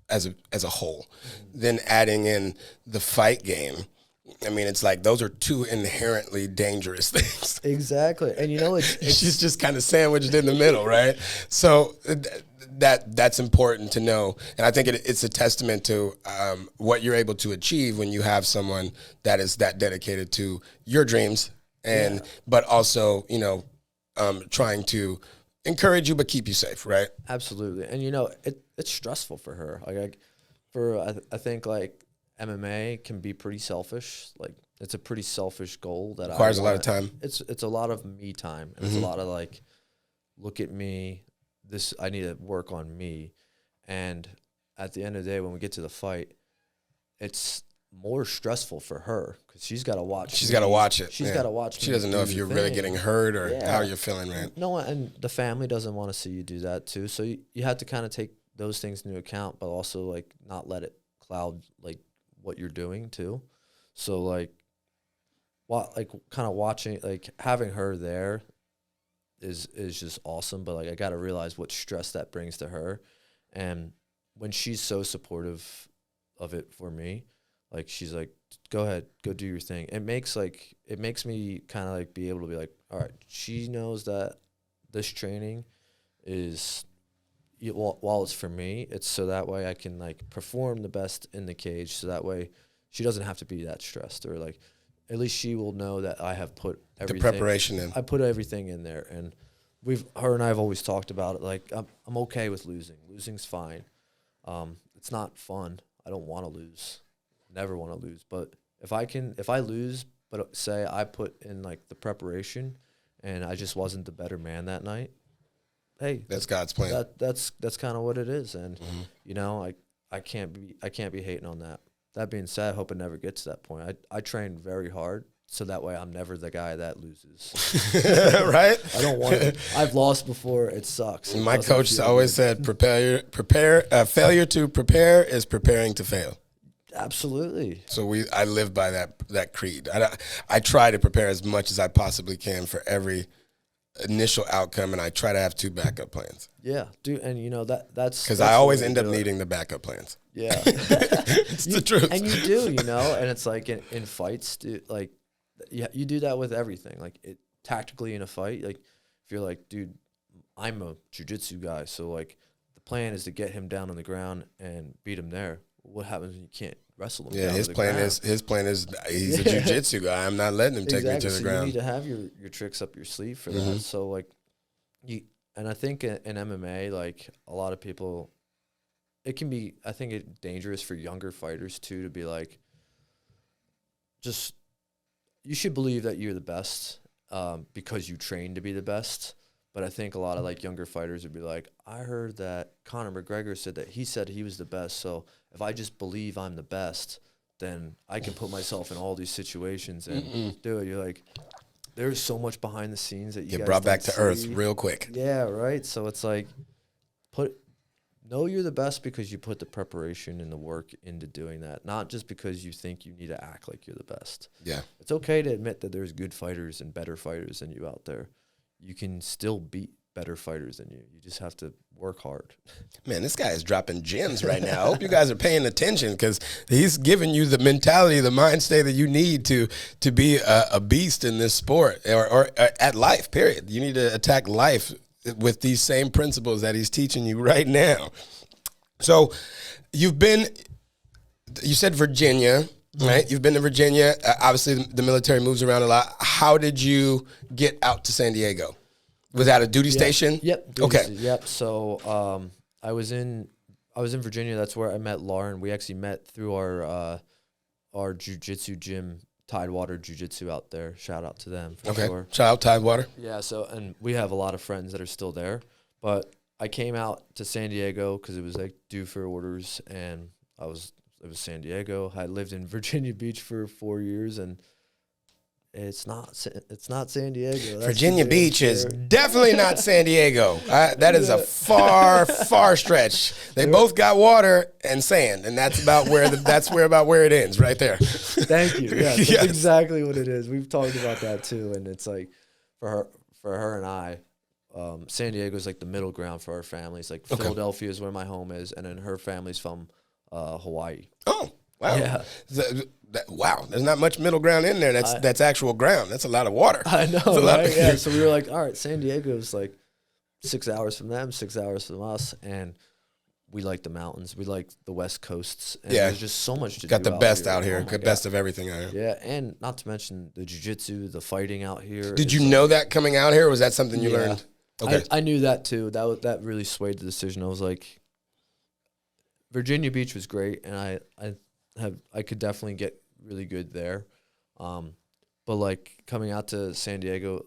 as a whole. Then adding in the fight game, I mean, it's like those are two inherently dangerous things. Exactly. And she's just kind of sandwiched in the middle, right? So that's important to know. And I think it's a testament to what you're able to achieve when you have someone that is that dedicated to your dreams but also, trying to encourage you but keep you safe, right? Absolutely. And it's stressful for her. I think like MMA can be pretty selfish. Like it's a pretty selfish goal that requires a lot of time. It's a lot of me time, and it's a lot of like, look at me. I need to work on me. And at the end of the day, when we get to the fight, it's more stressful for her because she's got to watch. She's got to watch it. She's got to watch. She doesn't know if you're really getting hurt or how you're feeling, right? No, and the family doesn't want to see you do that too. So you have to kind of take those things into account, but also like not let it cloud like what you're doing too. So like, kind of watching, like having her there is just awesome. But like I got to realize what stress that brings to her, and when she's so supportive of it for me, like she's like, go ahead, go do your thing. It makes me kind of like be able to be like, all right, she knows that this training is, while it's for me, it's so that way I can like perform the best in the cage. So that way she doesn't have to be that stressed, or like at least she will know that I have put everything. The preparation in. I put everything in there, and her and I have always talked about it. Like I'm okay with losing. Losing's fine. It's not fun. I don't want to lose. Never want to lose. But if I lose, but say I put in like the preparation, and I just wasn't the better man that night, hey, that's God's plan. That's kind of what it is, and I can't be hating on that. That being said, I hope it never gets to that point. I train very hard, so that way I'm never the guy that loses. Right? I don't want it. I've lost before. It sucks. My coach always said, failure to prepare is preparing to fail. Absolutely. So I live by that creed. I try to prepare as much as I possibly can for every initial outcome, and I try to have 2 backup plans. Yeah, dude, and that's because I always end up needing the backup plans. Yeah, it's the truth. And you do, and it's like in fights, dude, like you do that with everything. Like tactically in a fight, like if you're like, dude, I'm a jiu-jitsu guy, so like the plan is to get him down on the ground and beat him there. What happens when you can't wrestle him? Yeah, his plan is he's a jiu-jitsu guy. I'm not letting him take me to the ground. You need to have your tricks up your sleeve for that. So like and I think in MMA, like a lot of people, it can be, I think it's dangerous for younger fighters too to be like, just you should believe that you're the best because you train to be the best. But I think a lot of like younger fighters would be like, I heard that Conor McGregor said he was the best. So if I just believe I'm the best, then I can put myself in all these situations and do it. You're like, there's so much behind the scenes that you get guys brought back to see. earth real quick. Yeah, right. So it's like, know you're the best because you put the preparation and the work into doing that, not just because you think you need to act like you're the best. Yeah, it's okay to admit that there's good fighters and better fighters than you out there. You can still beat better fighters than you. You just have to work hard. Man, this guy is dropping gems right now. I hope you guys are paying attention because he's giving you the mentality, the mind state that you need to be a beast in this sport or at life, period. You need to attack life with these same principles that he's teaching you right now. So you've been you said Virginia, right? You've been to Virginia. Obviously, the military moves around a lot. How did you get out to San Diego? Was that a duty station? Yep. Okay. Yep. So I was in Virginia. That's where I met Lauren. We actually met through our jiu-jitsu gym, Tidewater Jiu-Jitsu out there. Shout out to them for sure. Shout out Tidewater. Yeah. So, and we have a lot of friends that are still there. But I came out to San Diego because it was like due for orders, and it was San Diego. I lived in Virginia Beach for 4 years, and it's not San Diego. Virginia Beach is definitely not San Diego. That is a far stretch. They both got water and sand, and that's about where it ends, right there. Thank you. Yeah, that's exactly what it is. We've talked about that too, and it's like for her and I, San Diego is like the middle ground for our families. Like Philadelphia is where my home is, and then her family's from Hawaii. Oh, wow. Yeah. Wow, there's not much middle ground in there. That's actual ground. That's a lot of water. I know, right? Yeah, so we were like, all right, San Diego's like 6 hours from them, 6 hours from us, and we like the mountains. We like the West Coasts. And there's just so much to do. Got the best out here. Oh Best of everything out here. Yeah, and not to mention the jiu-jitsu, the fighting out here. Did you know that coming out here, or was that something you learned? Okay. I knew that too. That really swayed the decision. I was like, Virginia Beach was great, and I could definitely get really good there. But like coming out to San Diego,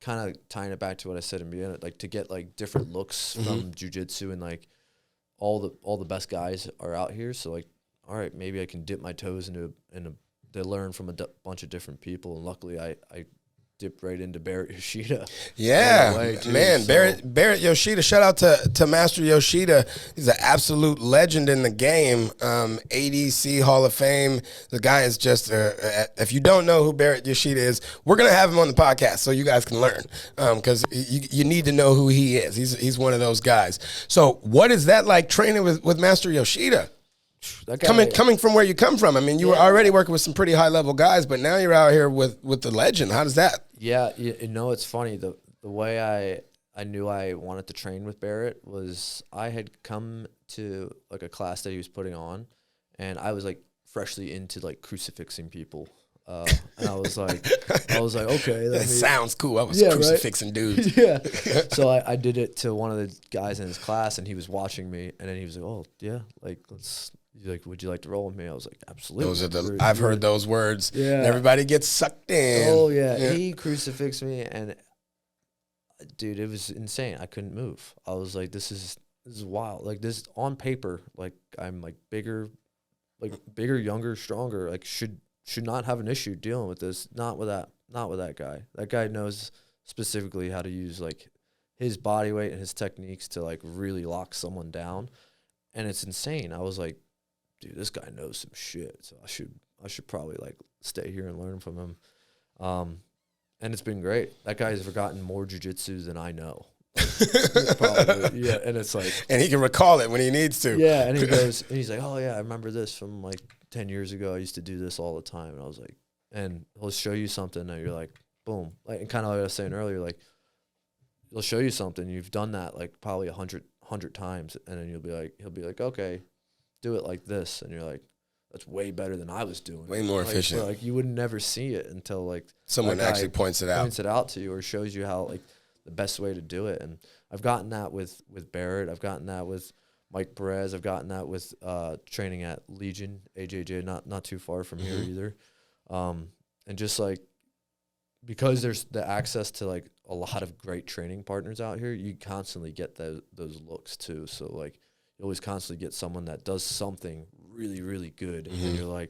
kind of tying it back to what I said in the beginning, like to get like different looks from jiu-jitsu, and like all the best guys are out here. So like, all right, maybe I can dip my toes into to learn from a bunch of different people. And luckily I dipped right into Barrett Yoshida. Yeah, man, so. Barrett Yoshida. Shout out to Master Yoshida. He's an absolute legend in the game. ADC Hall of Fame. The guy is just, if you don't know who Barrett Yoshida is, we're going to have him on the podcast so you guys can learn, because you need to know who he is. He's one of those guys. So what is that like training with Master Yoshida? That guy, coming from where you come from, I mean, you were already working with some pretty high level guys, but now you're out here with the legend. How does that? Yeah, it's funny. The way I knew I wanted to train with Barrett was I had come to like a class that he was putting on, and I was like freshly into like crucifixing people. And I was like, okay, that sounds cool. I was crucifixing dudes. Yeah. So I did it to one of the guys in his class, and he was watching me, and then he was like, oh yeah, like would you like to roll with me? I was like, absolutely. I've heard those words. Yeah. Everybody gets sucked in. Oh yeah. He crucifixed me, and dude, it was insane. I couldn't move. I was like, this is wild. Like this on paper, like I'm like bigger, younger, stronger. Like should not have an issue dealing with this. Not with that guy. That guy knows specifically how to use like his body weight and his techniques to like really lock someone down. And it's insane. I was like, dude, this guy knows some shit. So I should probably like stay here and learn from him. And it's been great. That guy has forgotten more jiu-jitsu than I know. Probably, yeah. And it's like, and he can recall it when he needs to. Yeah. And he's like, oh yeah, I remember this from like 10 years ago. I used to do this all the time. And I was like, and he'll show you something and you're like, boom. Like, and kind of like I was saying earlier, like he'll show you something. You've done that like probably 100 times. And then he'll be like, okay, do it like this. And you're like, that's way better than I was doing. Way more efficient. Like you would never see it until like someone actually points it out to you or shows you how like the best way to do it. And I've gotten that with Barrett. I've gotten that with Mike Perez. I've gotten that with training at Legion, AJJ, not too far from here either. And just like, because there's the access to like a lot of great training partners out here, you constantly get those looks too. So like you always constantly get someone that does something really, really good. And then you're like,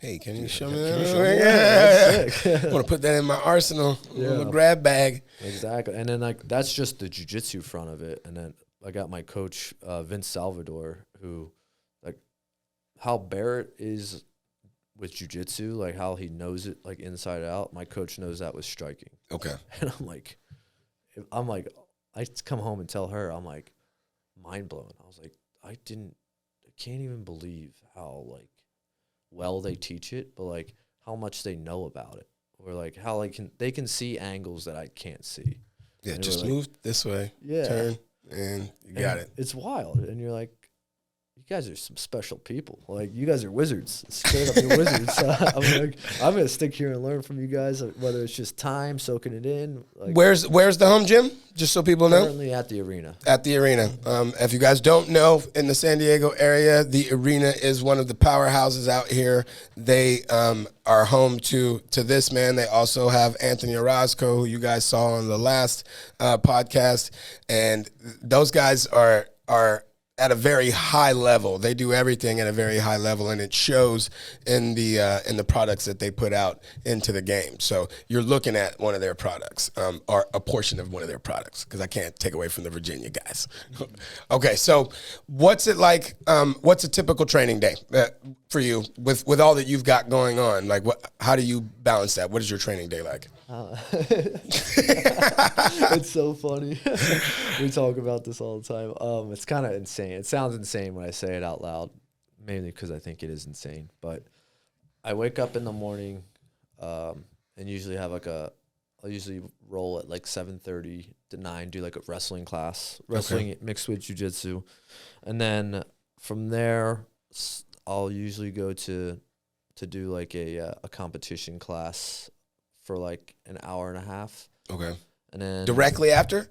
hey, can you show me that? Yeah. I want to put that in my arsenal, little grab bag. Exactly. And then like that's just the jiu-jitsu front of it. And then I got my coach, Vince Salvador, who like how Barrett is with jiu-jitsu, like how he knows it like inside out. My coach knows that with striking. Okay. And I'm like, I come home and tell her, I'm like mind blown. I was like, I can't even believe how like well they teach it, but like how much they know about it, or like how they can see angles that I can't see. Yeah, just like, move this way, turn, and you got it. It's wild, and you're like, you guys are some special people. Like, you guys are wizards. Straight up, you're wizards. I'm like, I'm going to stick here and learn from you guys, whether it's just time, soaking it in. Like, Where's the home gym? Just so people know. Currently at the arena. At the arena. If you guys don't know, in the San Diego area, the arena is one of the powerhouses out here. They are home to this man. They also have Anthony Orozco, who you guys saw on the last podcast. And those guys are at a very high level. They do everything at a very high level, and it shows in the products that they put out into the game. So you're looking at one of their products, or a portion of one of their products, because I can't take away from the Virginia guys. Okay, so what's it like? What's a typical training day for you with all that you've got going on? Like, how do you balance that? What is your training day like? It's so funny. We talk about this all the time. It's kind of insane. It sounds insane when I say it out loud, mainly because I think it is insane. But I wake up in the morning, and usually have I'll usually roll at like 7:30 to 9, do like a wrestling class, wrestling mixed with jiu-jitsu. And then from there, I'll usually go to do like a competition class for like an hour and a half. Okay. And then directly after?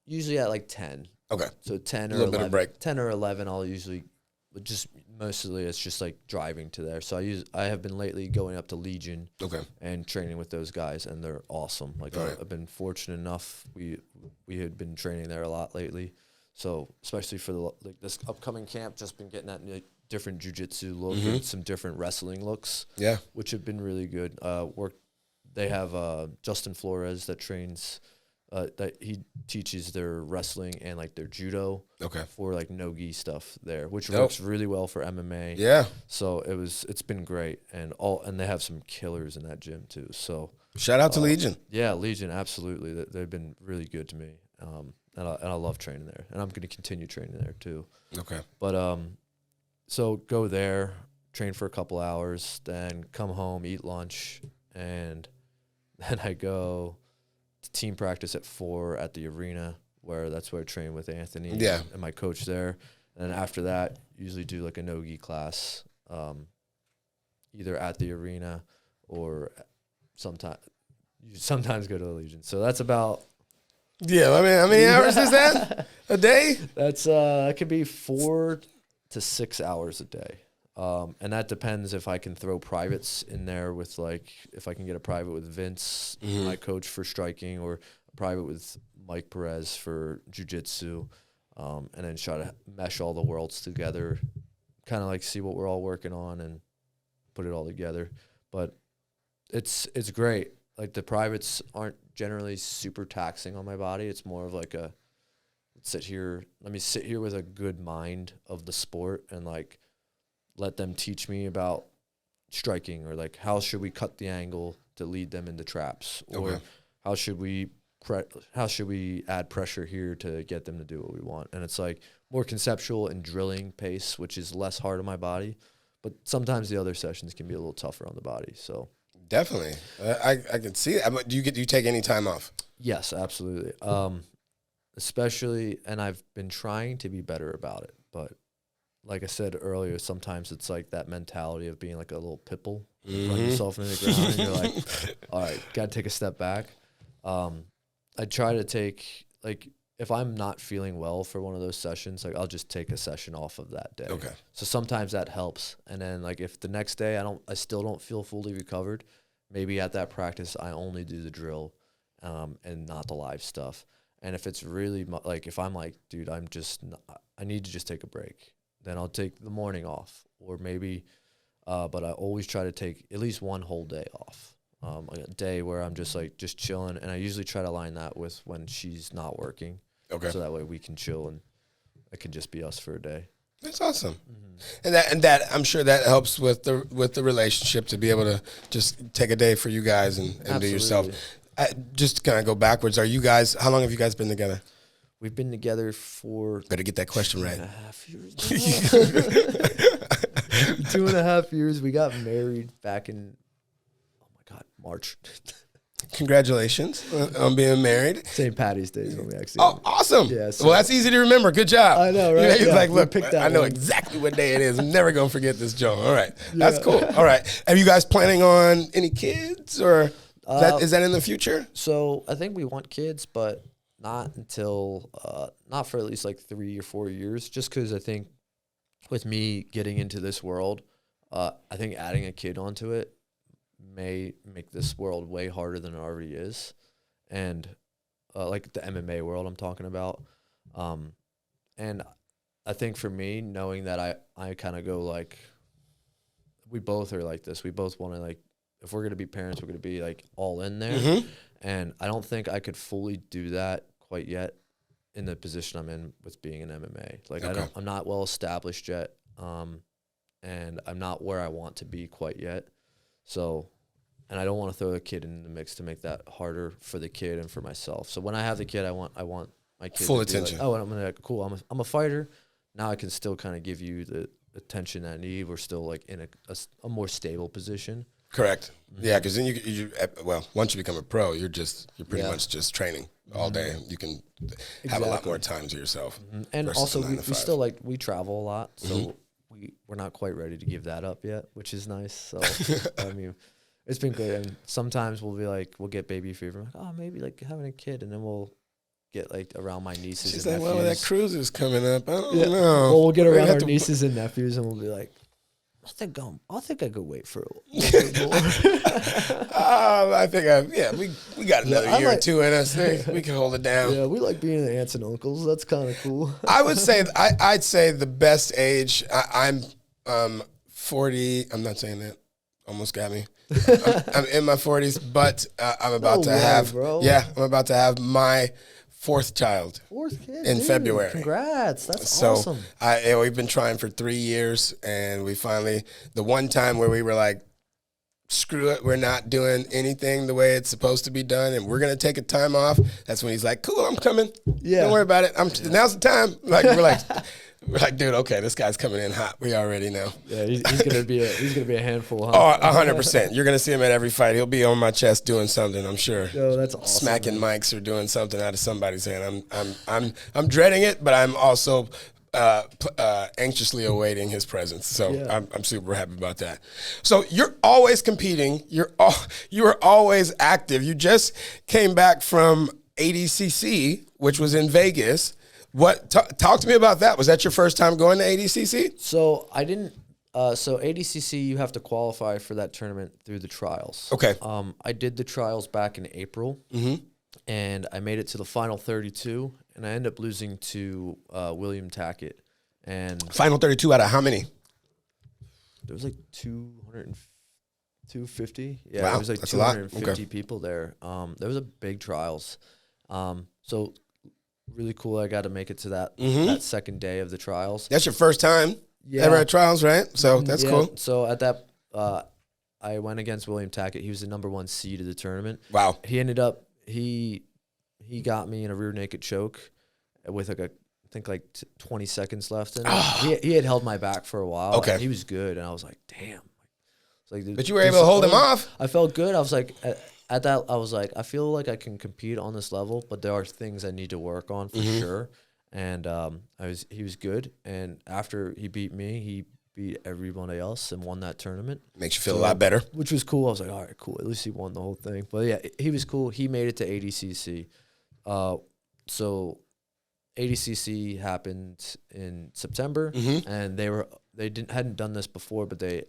Usually at like 10. Okay. So 10 or 11. A little bit of break. 10 or 11, I'll usually mostly it's just like driving to there. So I have been lately going up to Legion. Okay. And training with those guys, and they're awesome. Like, I've been fortunate enough. We had been training there a lot lately. So especially for this upcoming camp, just been getting that different jiu-jitsu look, and some different wrestling looks. Yeah. Which have been really good. They have Justin Flores that trains, that he teaches their wrestling and like their judo. Okay. For like no-gi stuff there, which works really well for MMA. Yeah. So it's been great, and they have some killers in that gym too. So shout out to Legion. Yeah, Legion, absolutely. They've been really good to me, and I love training there, and I'm going to continue training there too. Okay. But so go there, train for a couple hours, then come home, eat lunch, and then I go to team practice at 4 at the arena, that's where I train with Anthony and my coach there. And then after that, usually do like a no-gi class, either at the arena or sometimes go to the Legion. So that's about. Yeah, I mean, how many hours is that a day? That's it could be 4 to 6 hours a day. And that depends if I can throw privates in there with, like, if I can get a private with Vince, my coach for striking, or a private with Mike Perez for jiu-jitsu, and then try to mesh all the worlds together, kind of like see what we're all working on and put it all together. But it's great. Like, the privates aren't generally super taxing on my body. It's more of like let me sit here with a good mind of the sport, and like let them teach me about striking, or like how should we cut the angle to lead them into traps, or how should we add pressure here to get them to do what we want. And it's like more conceptual and drilling pace, which is less hard on my body, but sometimes the other sessions can be a little tougher on the body. So definitely, I can see it. Do you take any time off? Yes, absolutely. Especially, and I've been trying to be better about it, but like I said earlier, sometimes it's like that mentality of being like a little pitbull, run yourself into the ground, and you're like, all right, got to take a step back. I try to take, like, if I'm not feeling well for one of those sessions, like, I'll just take a session off of that day. Okay. So sometimes that helps. And then, like, if the next day I still don't feel fully recovered, maybe at that practice I only do the drill, and not the live stuff. And if it's really like, if I'm like, dude, I need to just take a break, then I'll take the morning off, or maybe, but I always try to take at least one whole day off, like a day where I'm just chilling. And I usually try to line that with when she's not working. Okay. So that way we can chill, and it can just be us for a day. That's awesome. Mm-hmm. And that I'm sure that helps with the relationship, to be able to just take a day for you guys and do yourself. Just kind of go backwards. How long have you guys been together? We've been together for... Better get that question right. 2.5 years. 2.5 years. We got married back in, oh my God, March. Congratulations on being married. St. Patty's Day is when we actually. Oh, awesome. Yeah, so- well, that's easy to remember. Good job. I know, right? He's Yeah, like, we look, picked that I know one. exactly what day it is. I'm never going to forget this, Joe. All right. That's cool. All right. Are you guys planning on any kids or is that in the future? So I think we want kids, but not until, not for at least like 3 or 4 years, just because I think with me getting into this world, I think adding a kid onto it may make this world way harder than it already is. And like the MMA world I'm talking about. And I think for me, knowing that I kind of go like, we both are like this. We both want to like, if we're going to be parents, we're going to be like all in there. Mm-hmm. And I don't think I could fully do that quite yet in the position I'm in with being in MMA. Like I'm not well established yet. And I'm not where I want to be quite yet. So, and I don't want to throw a kid in the mix to make that harder for the kid and for myself. So when I have the kid, I want my kid full to be attention. like, oh, I'm gonna cool. I'm a fighter. Now I can still kind of give you the attention I need. We're still like in a more stable position. Correct. Mm-hmm. Yeah, because then you once you become a pro, you're pretty much just training all day. You can have a lot more time to yourself. Mm-hmm. And also we still like we travel a lot, so we're not quite ready to give that up yet, which is nice. So I mean, it's been good. And sometimes we'll get baby fever. I'm like, oh, maybe like having a kid, and then we'll get like around my nieces. She's and like, nephews. well, that cruise is coming up. I don't know. Well, we'll get around our nieces and nephews, and we'll be like, I think I could wait for a little bit more. We got another year or two in us. We can hold it down. Yeah, we like being the aunts and uncles. That's kind of cool. I would say I'd say the best age. I'm 40. I'm not saying that. Almost got me. I'm in my 40s, but I'm about to have. Bro. Yeah, I'm about to have my fourth child. Fourth kid in February. Congrats. That's awesome. We've been trying for 3 years, and we finally, the one time where we were like, screw it, we're not doing anything the way it's supposed to be done, and we're going to take a time off. That's when he's like, cool, I'm coming. Yeah. Don't worry about it. Now's the time. Like, we're like, dude, okay, this guy's coming in hot. We already know. Yeah, he's gonna be a handful. Huh? Oh, 100%. You're gonna see him at every fight. He'll be on my chest doing something, I'm sure. Yo, that's awesome. Smacking mics or doing something out of somebody's hand. I'm dreading it, but I'm also anxiously awaiting his presence. So yeah. I'm super happy about that. So you're always competing. You are always active. You just came back from ADCC, which was in Vegas. Talk to me about that. Was that your first time going to ADCC? So I didn't. So ADCC, you have to qualify for that tournament through the trials. Okay. I did the trials back in April, and I made it to the final 32, and I ended up losing to William Tackett. And final 32 out of how many? There was like 250. Yeah, wow, there was like that's 250 people there. There was a big trials. So really cool. I got to make it to that second day of the trials. That's your first time ever at trials, right? So that's cool. So at that, I went against William Tackett. He was the number 1 seed of the tournament. Wow. He ended up, he got me in a rear naked choke with like 20 seconds left in it. He had held my back for a while. Okay. He was good. And I was like, damn. But you were able to hold him off? I felt good. I was like, at that, I was like, I feel like I can compete on this level, but there are things I need to work on for sure. And he was good. And after he beat me, he beat everybody else and won that tournament. Makes you feel a lot better. Which was cool. I was like, all right, cool. At least he won the whole thing. But yeah, he was cool. He made it to ADCC. So ADCC happened in September, and they hadn't done this before, but they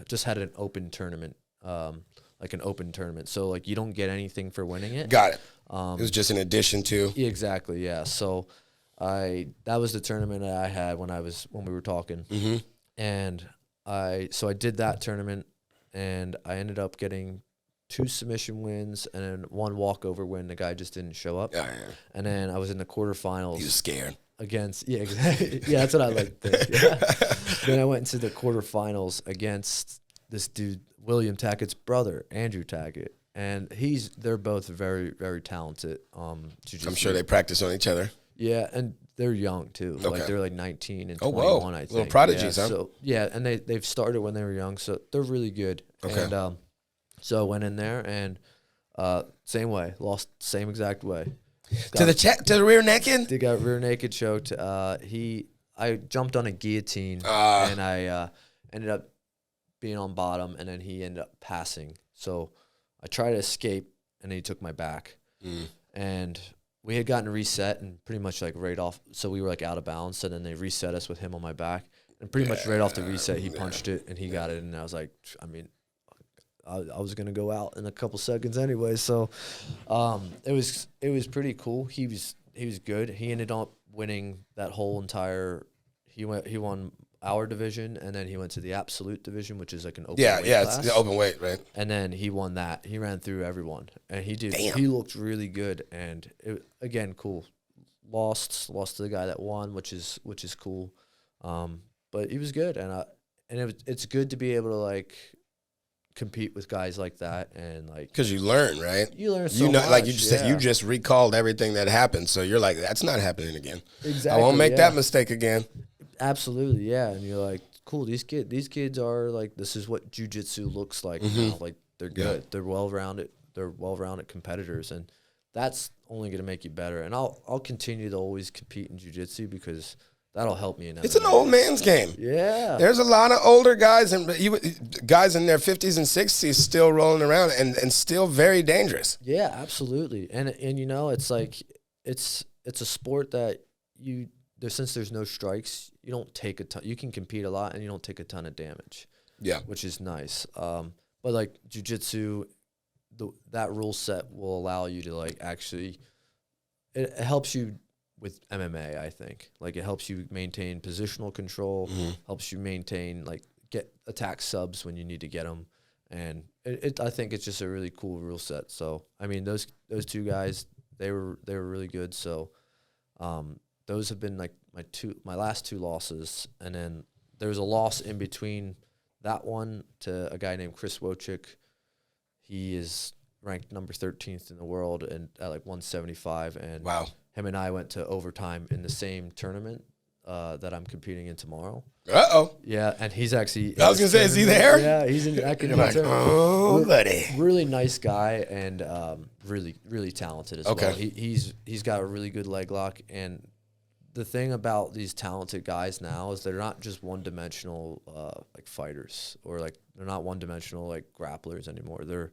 just had an open tournament. Like an open tournament. So like you don't get anything for winning it. Got it. It was just an addition to. Exactly, yeah. So that was the tournament that I had when we were talking. And I did that tournament, and I ended up getting 2 submission wins and then 1 walkover win. The guy just didn't show up. Yeah. And then I was in the quarterfinals. He was scared. Exactly. Yeah, that's what I like to think. Yeah. Then I went into the quarterfinals against this dude, William Tackett's brother, Andrew Tackett, and they're both very, very talented. Jiu-jitsu. I'm sure they practice on each other. Yeah, and they're young too. Okay. Like they're like 19 and 21, I think. Little prodigies, yeah, huh? So yeah, and they've started when they were young, so they're really good. Okay. And so I went in there and Same way. Lost same exact way. To the rear naked? They got rear naked choked. I jumped on a guillotine and I ended up being on bottom, and then he ended up passing. So I tried to escape, and then he took my back. And we had gotten reset and pretty much like right off. So we were like out of bounds, and then they reset us with him on my back. And pretty much right off the reset, he punched it, and he got it. And I was like, I mean, I was gonna go out in a couple seconds anyway. So it was pretty cool. He was good. He ended up winning that whole entire. He won our division, and then he went to the absolute division, which is like an open weight class. It's the open weight, right? And then he won that. He ran through everyone, and he did. Damn. He looked really good, and again, cool. Lost to the guy that won, which is cool. But he was good, and it's good to be able to like compete with guys like that, and like because you learn, right? You learn so much. Like you just said, you just recalled everything that happened, so you're like, that's not happening again. Exactly. I won't make that mistake again. Absolutely, yeah. And you're like, cool. These kids are like, this is what jiu-jitsu looks like now. Like they're good. They're well-rounded. They're well-rounded competitors, and that's only going to make you better. And I'll continue to always compete in jiu-jitsu because that'll help me in MMA. It's an old man's game. Yeah. There's a lot of older guys and guys in their 50s and 60s still rolling around and still very dangerous. Yeah, absolutely. And you know, it's like it's a sport that since there's no strikes, you don't take a ton. You can compete a lot, and you don't take a ton of damage. Yeah, which is nice. But like jiu-jitsu, that rule set will allow you to like actually. It helps you with MMA, I think. Like it helps you maintain positional control. Helps you maintain like get attack subs when you need to get them, and I think it's just a really cool rule set. So I mean, those two guys, they were really good. So. Those have been like my last two losses, and then there's a loss in between that one to a guy named Chris Wojcik. He is ranked number 13th in the world and at like 175, and wow. Him and I went to overtime in the same tournament that I'm competing in tomorrow. Uh-oh. Yeah, and he's actually. I was gonna say, is he there? Yeah, he's in. Like, oh, buddy. Really nice guy and really really talented as well. He's got a really good leg lock, and the thing about these talented guys now is they're not just one-dimensional like fighters, or like they're not one-dimensional like grapplers anymore. They're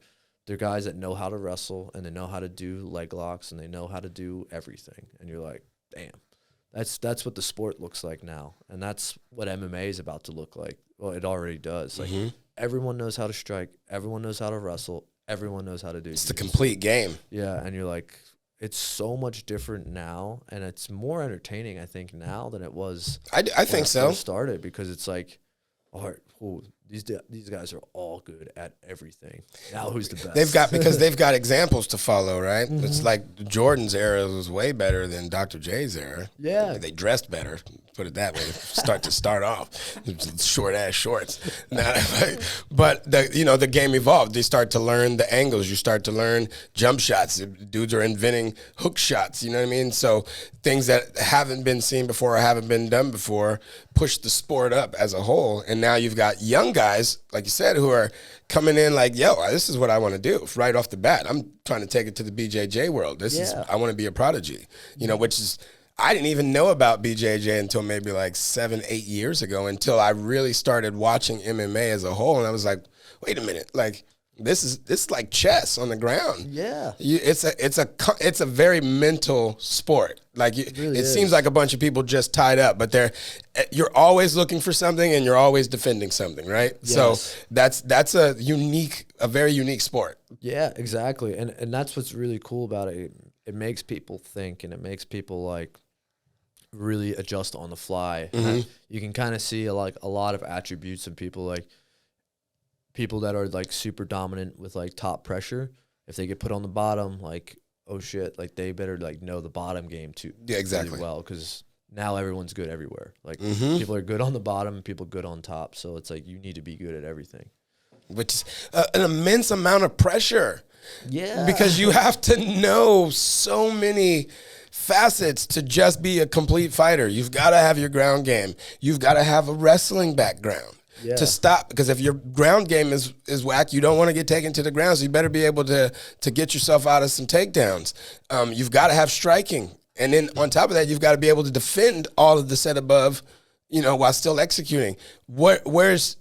guys that know how to wrestle, and they know how to do leg locks, and they know how to do everything. And you're like, damn, that's what the sport looks like now, and that's what MMA is about to look like. Well, it already does. Like everyone knows how to strike, everyone knows how to wrestle, everyone knows how to do. It's the complete game. Yeah, and you're like. It's so much different now, and it's more entertaining, I think, now than it was. I think so. First started because it's like, all right, cool. These guys are all good at everything. Now who's the best? They've got examples to follow, right? It's like Jordan's era was way better than Dr. J's era. Yeah, they dressed better. Put it that way. Start off, short ass shorts. But the game evolved. They start to learn the angles. You start to learn jump shots. Dudes are inventing hook shots. You know what I mean? So things that haven't been seen before or haven't been done before push the sport up as a whole. And now you've got young guys, like you said, who are coming in like, yo, this is what I want to do right off the bat. I'm trying to take it to the BJJ world. I want to be a prodigy. Which is. I didn't even know about BJJ until maybe like 7-8 years ago, until I really started watching MMA as a whole, and I was like, wait a minute, like this is like chess on the ground. Yeah, it's a very mental sport. Like it seems like a bunch of people just tied up, but you're always looking for something and you're always defending something, right? Yes. So that's a very unique sport. Yeah, exactly, and that's what's really cool about it. It makes people think, and it makes people like. Really adjust on the fly. You can kind of see a lot of attributes of people, like people that are like super dominant with like top pressure. If they get put on the bottom, like, oh shit, like they better like know the bottom game too. Yeah, exactly. Really well, because now everyone's good everywhere. Like people are good on the bottom and people good on top. So it's like you need to be good at everything. Which is an immense amount of pressure. Yeah. Because you have to know so many facets to just be a complete fighter. You've got to have your ground game. You've got to have a wrestling background. to stop. Because if your ground game is whack, you don't want to get taken to the ground. So you better be able to get yourself out of some takedowns. You've got to have striking. And then on top of that, you've got to be able to defend all of the set above, while still executing. Where is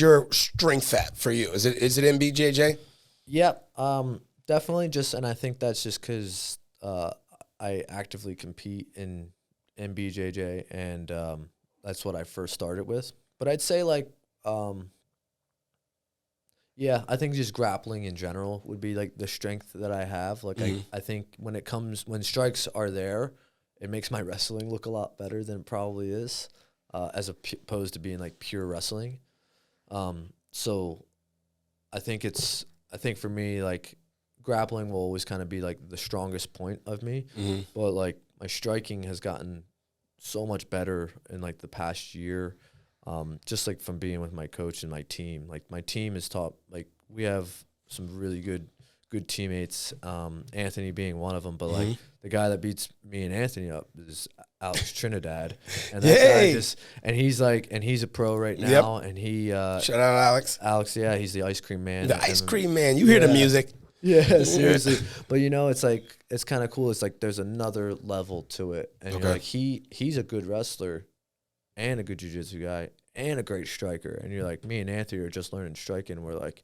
your strength at for you? Is it MBJJ? Yep. Definitely and I think that's just because I actively compete in MBJJ, and that's what I first started with. But I'd say I think just grappling in general would be like the strength that I have. Like I think when strikes are there, it makes my wrestling look a lot better than it probably is, as opposed to being like pure wrestling. So I think for me, like, grappling will always kind of be like the strongest point of me, but like my striking has gotten so much better in like the past year, just like from being with my coach and my team. Like my team is top. Like we have some really good teammates, Anthony being one of them, but like the guy that beats me and Anthony up is Alex Trinidad, and that guy he's a pro right now, and he shout out Alex, he's the ice cream man. The ice cream man, you hear the music. Yeah, seriously. But it's like, it's kind of cool. It's like there's another level to it. And you're like, he's a good wrestler and a good jiu-jitsu guy and a great striker. And you're like, me and Anthony are just learning striking. And we're like,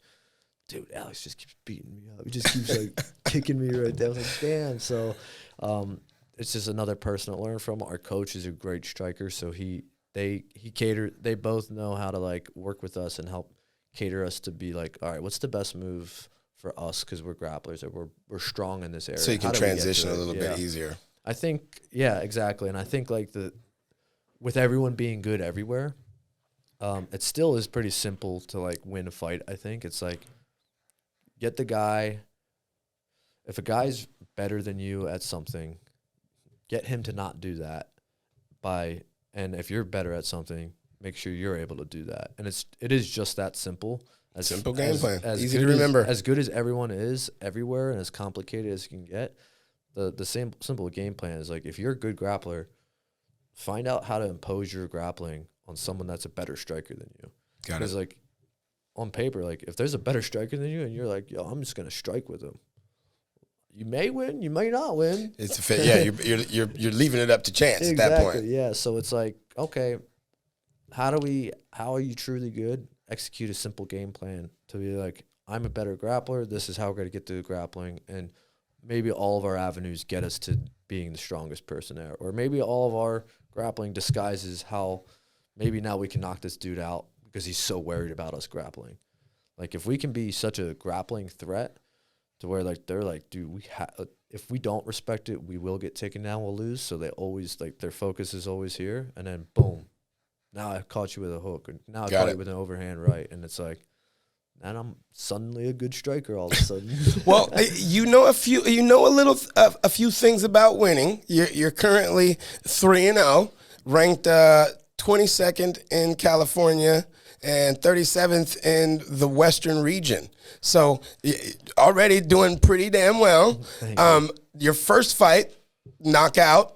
dude, Alex just keeps beating me up. He just keeps like kicking me right there. I was like, damn. So it's just another person to learn from. Our coach is a great striker. So they both know how to like work with us and help cater us to be like, all right, what's the best move for us, because we're grapplers and we're strong in this area. So you can transition a little bit easier. I think, exactly. And I think like with everyone being good everywhere, it still is pretty simple to like win a fight. I think it's like, get the guy. If a guy's better than you at something, get him to not do that and if you're better at something, make sure you're able to do that. And it is just that simple. Simple game plan. Easy to remember. As good as everyone is everywhere and as complicated as you can get, the same simple game plan is like, if you're a good grappler, find out how to impose your grappling on someone that's a better striker than you. Got it. Because like on paper, like if there's a better striker than you and you're like, yo, I'm just gonna strike with him, you may win, you may not win. It's you're leaving it up to chance at that point. Yeah. So it's like, okay, how are you truly good? Execute a simple game plan to be like, I'm a better grappler. This is how we're going to get to the grappling. And maybe all of our avenues get us to being the strongest person there. Or maybe all of our grappling disguises how maybe now we can knock this dude out because he's so worried about us grappling. Like if we can be such a grappling threat to where like they're like, dude, if we don't respect it, we will get taken down, we'll lose. So they always like their focus is always here. And then boom. Now I caught you with a hook, or now I caught you with an overhand right, and it's like, and I'm suddenly a good striker all of a sudden. Well, a few things about winning. You're currently 3-0, ranked 22nd in California and 37th in the Western region. So already doing pretty damn well. Your first fight, knockout.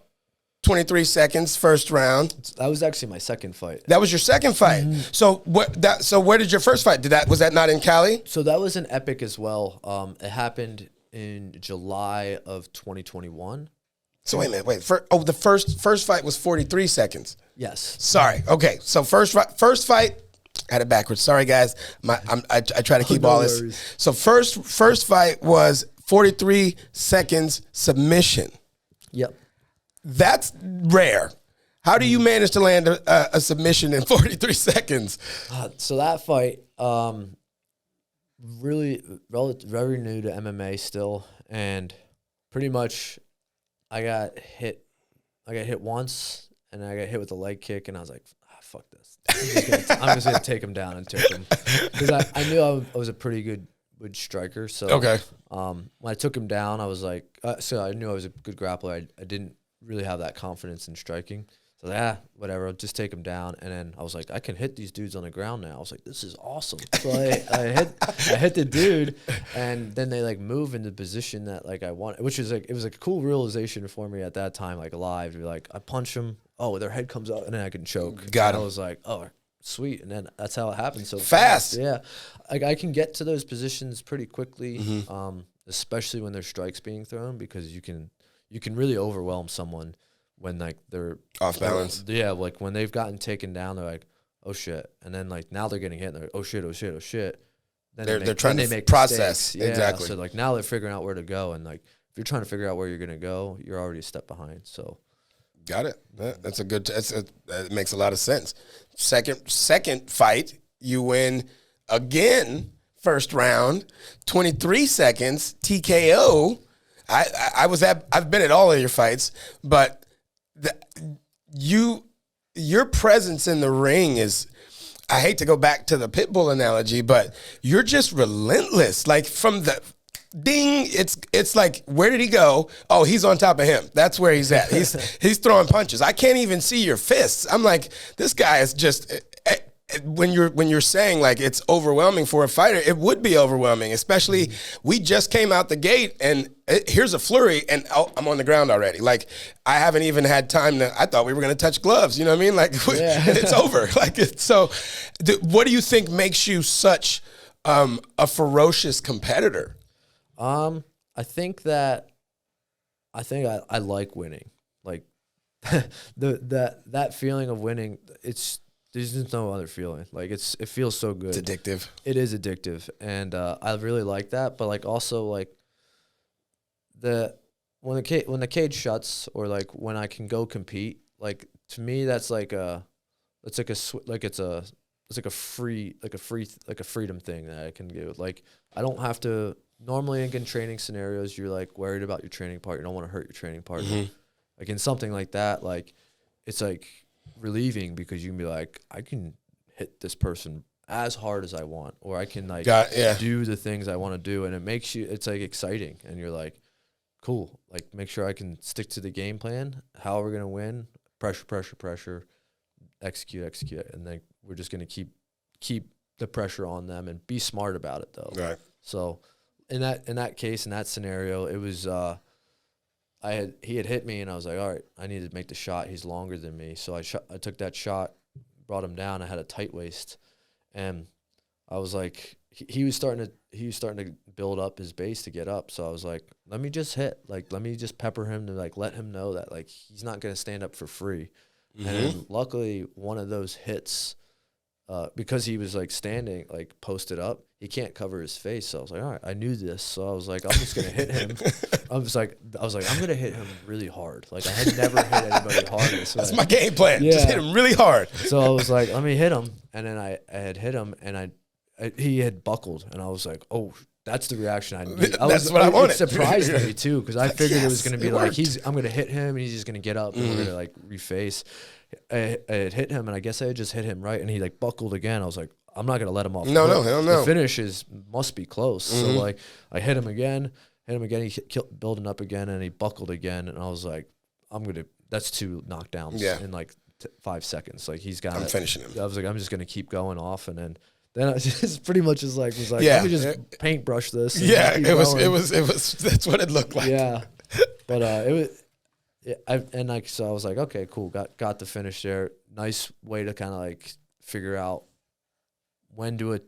23 seconds, first round. That was actually my second fight. That was your second fight. Mm-hmm. So where did your first fight? Was that not in Cali? So that was an epic as well. It happened in July of 2021. So wait a minute, the first fight was 43 seconds. Yes. Sorry. Okay. So first fight, I had it backwards. Sorry guys. I try to keep all this. Worries. So first fight was 43 seconds submission. Yep. That's rare. How do you manage to land a submission in 43 seconds? So that fight, really very new to MMA still, and pretty much I got hit once, and I got hit with a leg kick, and I was like, fuck this. I'm just gonna take him down and took him. Because I knew I was a pretty good striker. So okay. When I took him down, I was like, so I knew I was a good grappler. I didn't really have that confidence in striking. So whatever, I'll just take him down. And then I was like, I can hit these dudes on the ground now. I was like, this is awesome. So I hit the dude, and then they like move in the position that like I want, which is like, it was like a cool realization for me at that time, like live. To be like, I punch them, oh, their head comes up, and then I can choke. Got him. I was like, oh, sweet. And then that's how it happens. So fast. Yeah. Like I can get to those positions pretty quickly, especially when there's strikes being thrown, because you can really overwhelm someone when like they're off balance. Yeah, like when they've gotten taken down, they're like, oh shit, and then like now they're getting hit, and they're like, oh shit, oh shit, oh shit. Then they're trying to process. Yeah, exactly. So like now they're figuring out where to go, and like if you're trying to figure out where you're gonna go, you're already a step behind. So got it. That's a good. That makes a lot of sense. Second fight, you win again. First round, 23 seconds, TKO. I've been at all of your fights, but your presence in the ring is, I hate to go back to the pit bull analogy, but you're just relentless. Like from the ding, it's like, where did he go? Oh, he's on top of him. That's where he's at. He's throwing punches. I can't even see your fists. I'm like, this guy is just. When you're saying like it's overwhelming for a fighter, it would be overwhelming, especially we just came out the gate and here's a flurry and I'm on the ground already. Like I haven't even had time I thought we were going to touch gloves. You know what I mean? Like it's over. Like so what do you think makes you such a ferocious competitor? I think I like winning. Like that feeling of winning, there's just no other feeling. Like it feels so good. It's addictive. It is addictive, and I really like that. But like also like when the cage shuts, or like when I can go compete, like to me that's like a freedom thing that I can do. Like I don't have to normally in training scenarios you're like worried about your training partner. You don't want to hurt your training partner. Like in something like that, like it's like relieving because you can be like, I can hit this person as hard as I want, or I can like do the things I want to do, and it makes you, it's like exciting, and you're like, cool, like make sure I can stick to the game plan. How are we gonna win? Pressure, execute, and then we're just gonna keep the pressure on them and be smart about it though. Right. So in that case, in that scenario, it was he had hit me, and I was like, all right, I need to make the shot. He's longer than me, so I took that shot, brought him down. I had a tight waist, and I was like, he was starting to build up his base to get up. So I was like, let me just pepper him to like let him know that like he's not gonna stand up for free. And then luckily one of those hits, because he was like standing like posted up, he can't cover his face. So I was like, all right, I knew this. So I was like, I'm just gonna hit him. I was like, I'm gonna hit him really hard. Like I had never hit anybody harder. So that's my game plan. Yeah. Just hit him really hard. So I was like, let me hit him. And then I had hit him, and he had buckled, and I was like, oh, that's the reaction I need. That's what I wanted. It surprised me too, because I figured it was going to be like I'm going to hit him, and he's just going to get up, and we're going to like reface. I had hit him, and I guess I had just hit him right, and he like buckled again. I was like, I'm not going to let him off. No, hell no. The finish must be close. So like I hit him again. He building up again, and he buckled again, and I was like, that's 2 knockdowns in like 5 seconds. Like I'm finishing him. I was like, I'm just going to keep going off, and then I just pretty much was like, let me just paintbrush this. Yeah, it was. That's what it looked like. Yeah, but so I was like, okay, cool, got the finish there. Nice way to kind of like figure out when do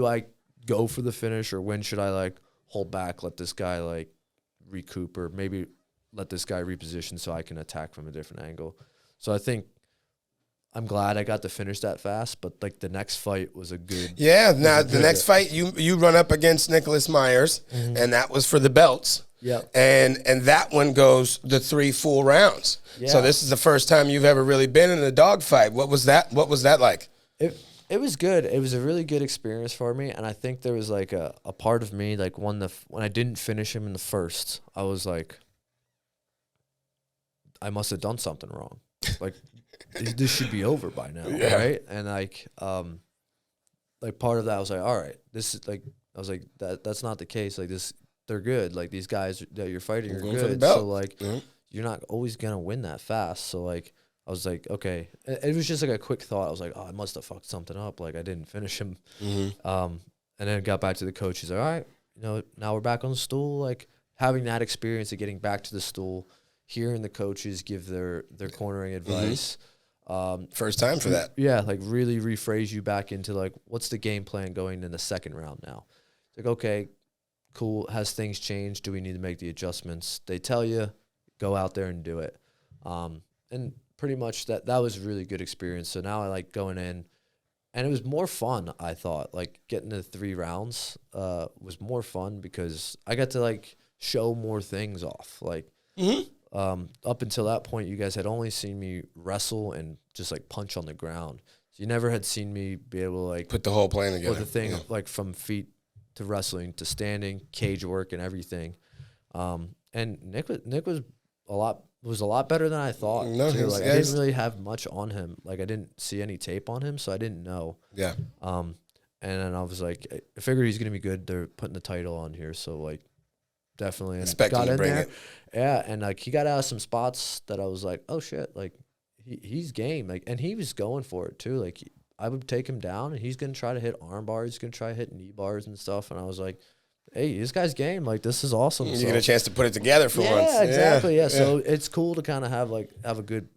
I go for the finish, or when should I like hold back, let this guy like recoup, or maybe let this guy reposition so I can attack from a different angle. So I think I'm glad I got to finish that fast, but like the next fight was a good. Yeah, now the next fight you run up against Nicholas Myers, and that was for the belts. Yeah, and that one goes the 3 full rounds. Yeah. So this is the first time you've ever really been in a dogfight. What was that? What was that like? It was good. It was a really good experience for me, and I think there was like a part of me like when I didn't finish him in the first, I was like, I must have done something wrong. Like. This should be over by now, right? And like part of that, I was like, all right, this is like, I was like, that's not the case. Like this, they're good. Like these guys that you're fighting are good. So like, you're not always gonna win that fast. So like, I was like, okay. It was just like a quick thought. I was like, oh, I must have fucked something up. Like I didn't finish him. And then got back to the coach. He's like, all right, now we're back on the stool. Like having that experience of getting back to the stool, hearing the coaches give their cornering advice. First time for that. Yeah, like really rephrase you back into like, what's the game plan going in the second round now? It's like, okay, cool. Has things changed? Do we need to make the adjustments? They tell you, go out there and do it. And pretty much that was a really good experience. So now I like going in, and it was more fun, I thought. Like getting to 3 rounds was more fun because I got to like show more things off. Like up until that point, you guys had only seen me wrestle and just like punch on the ground. So you never had seen me be able to like put the whole plan together. Put the thing like from feet to wrestling to standing, cage work, and everything. And Nick was a lot better than I thought. No, too. Like I didn't really have much on him. Like I didn't see any tape on him, so I didn't know. Yeah. And then I was like, I figured he's gonna be good. They're putting the title on here, so like definitely expecting to bring it. Yeah, and like he got out of some spots that I was like, oh shit, like he's game. Like, and he was going for it too. Like I would take him down, and he's gonna try to hit arm bars. He's gonna try to hit knee bars and stuff. And I was like, hey, this guy's game. Like, this is awesome. You get a chance to put it together for once. Yeah, exactly. Yeah. So it's cool to kind of have a good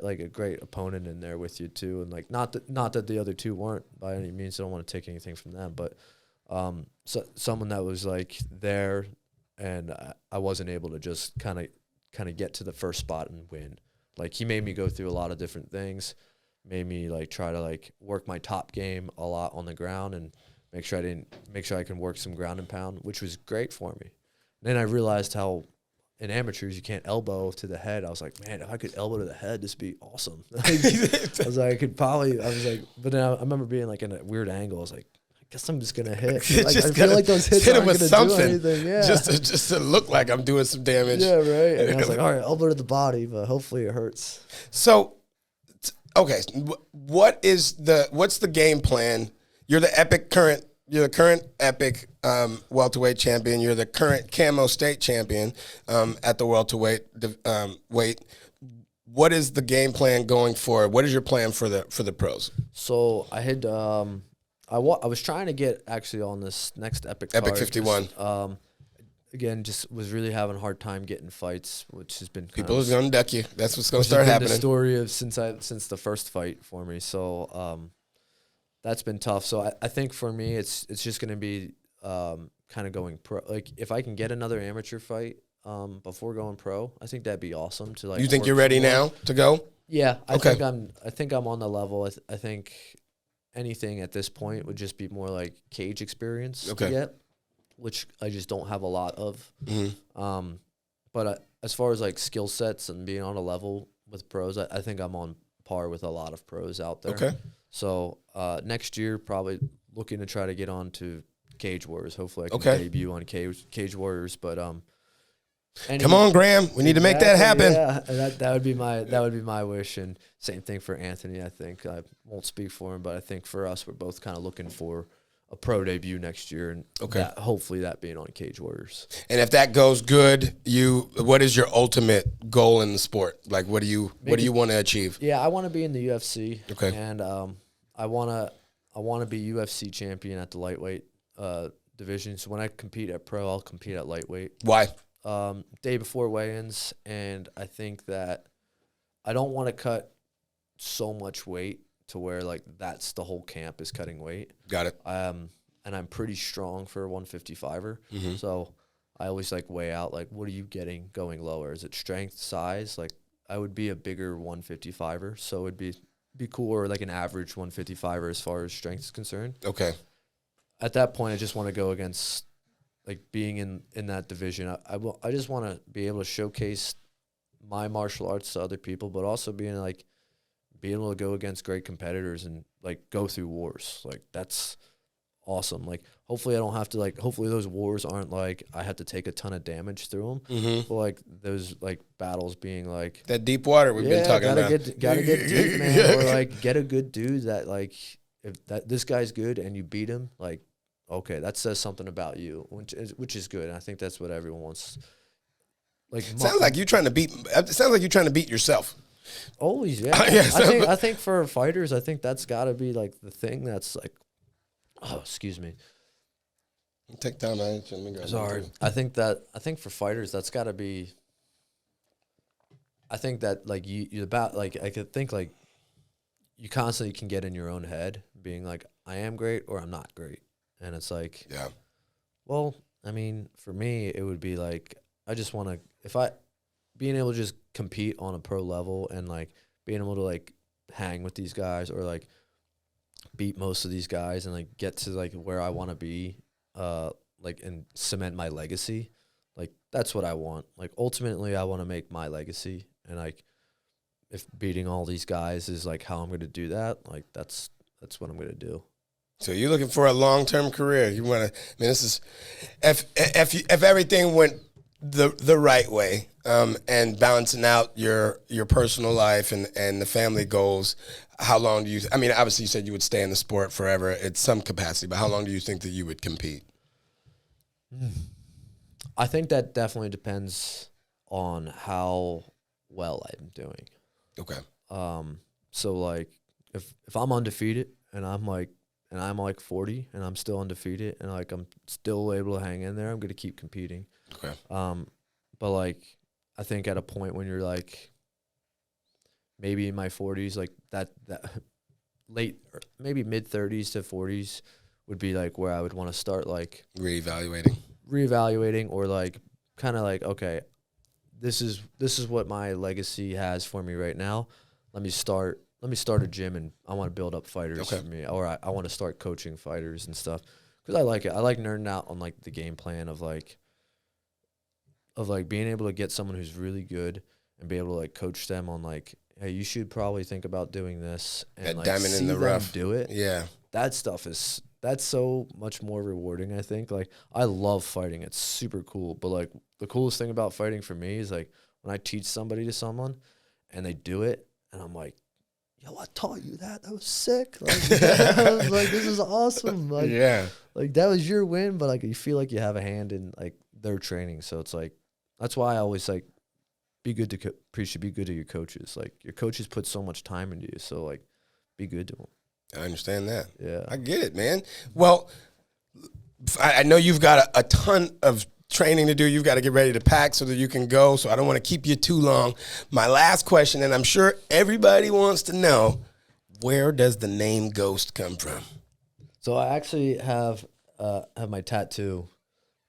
like a great opponent in there with you too. And like, not that the other two weren't by any means. I don't want to take anything from them, but so someone that was like there, and I wasn't able to just kind of get to the first spot and win. Like he made me go through a lot of different things, made me like try to like work my top game a lot on the ground and make sure I can work some ground and pound, which was great for me. And then I realized how in amateurs you can't elbow to the head. I was like, man, if I could elbow to the head, this would be awesome. I was like, but then I remember being like in a weird angle. I was like, I guess I'm just gonna hit. Like, I feel like those hits aren't gonna do anything. Yeah, just to look like I'm doing some damage. Yeah, right. And I was like, all right, elbow to the body, but hopefully it hurts. So, okay, what's the game plan? You're the current epic welterweight champion. You're the current camo state champion at the welterweight weight. What is the game plan going forward? What is your plan for the pros? So I had I was trying to get actually on this next epic card, 51. Again, just was really having a hard time getting fights, which has been people are going to duck you. That's what's going to start happening. The story of since the first fight for me. So that's been tough. So I think for me, it's just going to be kind of going pro. Like if I can get another amateur fight before going pro, I think that'd be awesome. To like, you think you're ready now to go? Yeah, I think I'm on the level. I think anything at this point would just be more like cage experience to get, which I just don't have a lot of. Mm-hmm. But as far as like skill sets and being on a level with pros, I think I'm on par with a lot of pros out there. Okay. So next year, probably looking to try to get on to Cage Warriors. Hopefully, I can debut on Cage Warriors. But come on, Graham, we need to make that happen. Yeah, that would be my wish. And same thing for Anthony. I think I won't speak for him, but I think for us, we're both kind of looking for a pro debut next year, and hopefully that being on Cage Warriors. And if that goes good, what is your ultimate goal in the sport? Like, what do you want to achieve? Yeah, I want to be in the UFC. Okay. And I want to be UFC champion at the lightweight division. So when I compete at pro, I'll compete at lightweight. Why? Day before weigh-ins, and I think that I don't want to cut so much weight to where like that's the whole camp is cutting weight. Got it. And I'm pretty strong for a 155er. Mm-hmm. So I always like weigh out like, what are you getting going lower? Is it strength, size? Like I would be a bigger 155er, so it'd be cool, or like an average 155er as far as strength is concerned. Okay. At that point, I just want to go against like being in that division. I just want to be able to showcase my martial arts to other people, but also being able to go against great competitors and like go through wars. Like that's awesome. Like hopefully I don't have to hopefully those wars aren't like I have to take a ton of damage through them. Mm-hmm. But like those like battles being like that deep water we've been talking about. Gotta get deep, man. Or like get a good dude that like if this guy's good and you beat him, like okay, that says something about you, which is good. And I think that's what everyone wants. Like sounds like you're trying to beat yourself. Always, yeah. I think for fighters, I think that's got to be like the thing that's like, oh, excuse me. Take time, man. Sorry. I think for fighters, that's got to be I think that like you about like I could think like you constantly can get in your own head being like I am great or I'm not great. And it's like, Yeah. well, I mean, for me it would be like I just want to if I being able to just compete on a pro level and like being able to like hang with these guys or like beat most of these guys and like get to like where I want to be like and cement my legacy. Like that's what I want. Like ultimately I want to make my legacy and like if beating all these guys is like how I'm going to do that, like that's what I'm going to do. So you're looking for a long-term career. You want to, I mean, this is, if everything went the right way, and balancing out your personal life and the family goals, how long do you, I mean, obviously you said you would stay in the sport forever at some capacity, but how long do you think that you would compete? I think that definitely depends on how well I'm doing. Okay. So like if I'm undefeated and I'm like 40 and I'm still undefeated and like I'm still able to hang in there, I'm going to keep competing. Okay. But like I think at a point when you're like maybe in my 40s, like that late or maybe mid 30s to 40s would be like where I would want to start like reevaluating or like kind of like, okay, this is what my legacy has for me right now. Let me start a gym and I want to build up fighters for me, or I want to start coaching fighters and stuff because I like it. I like nerding out on like the game plan of being able to get someone who's really good and be able to like coach them on like, hey, you should probably think about doing this and that like diamond see in the them rough. do it. Yeah, that stuff that's so much more rewarding. I think like I love fighting; it's super cool. But like the coolest thing about fighting for me is like when I teach somebody to someone and they do it, and I'm like, yo, I taught you that. That was sick. Like, I was like, this is awesome. Like, yeah. Like, that was your win, but, like, you feel like you have a hand in, like, their training. So it's, like, that's why I always, like, be good to your coaches. Like, your coaches put so much time into you. So, like, be good to them. I understand that. Yeah. I get it, man. Well, I know you've got a ton of training to do. You've got to get ready to pack so that you can go. So I don't want to keep you too long. My last question, and I'm sure everybody wants to know, where does the name Ghost come from? So I actually have my tattoo.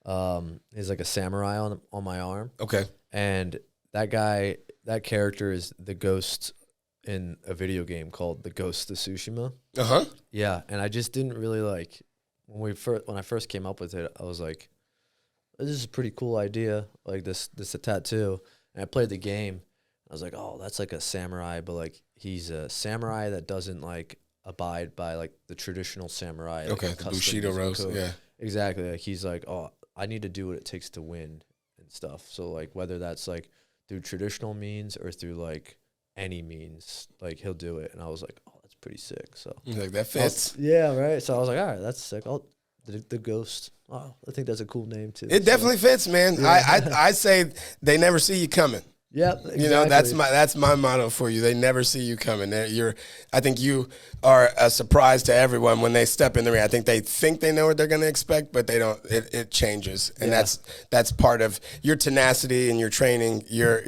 Is like a samurai on my arm. Okay. And that character is the ghost in a video game called The Ghost of Tsushima. Uh-huh. Yeah, and I just didn't really like when I first came up with it. I was like, this is a pretty cool idea, like this a tattoo. And I played the game. I was like, oh, that's like a samurai, but like he's a samurai that doesn't like abide by like the traditional samurai. Okay, like, the Bushido Rose, yeah. Exactly. Like he's like, oh, I need to do what it takes to win and stuff. So like whether that's like through traditional means or through like any means, like he'll do it. And I was like, oh, that's pretty sick. So like that fits. Yeah, right. So I was like, all right, that's sick. The Ghost. Oh, I think that's a cool name too. It definitely fits, man. Yeah. I say they never see you coming. Yep, exactly. You know, that's my motto for you. They never see you coming. I think you are a surprise to everyone when they step in the ring. I think they know what they're going to expect, but they don't. It changes, and that's part of your tenacity and your training, your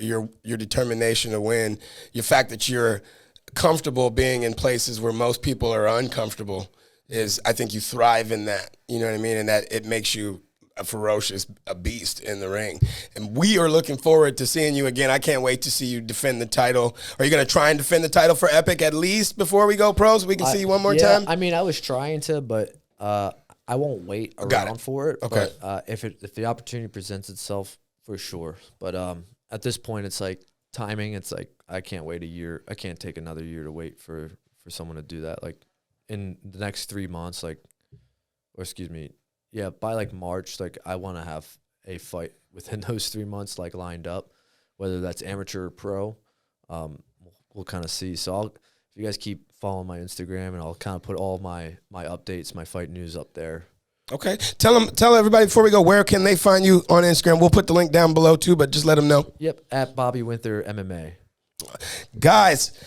determination to win. Your fact that you're comfortable being in places where most people are uncomfortable is, I think you thrive in that. You know what I mean, and that it makes you a beast in the ring. And we are looking forward to seeing you again. I can't wait to see you defend the title. Are you going to try and defend the title for Epic at least before we go pro so we can see you one more time? I mean, I was trying to, but I won't wait around for it. Okay. But if the opportunity presents itself, for sure. But at this point, it's like timing. It's like I can't wait a year. I can't take another year to wait for someone to do that. Like in the next 3 months, yeah, by like March, like I want to have a fight within those 3 months, like lined up, whether that's amateur or pro. We'll kind of see. So if you guys keep following my Instagram, and I'll kind of put all my updates, my fight news up there. Okay, tell everybody before we go, where can they find you on Instagram? We'll put the link down below too, but just let them know. Yep, at Bobby Winther MMA. Guys,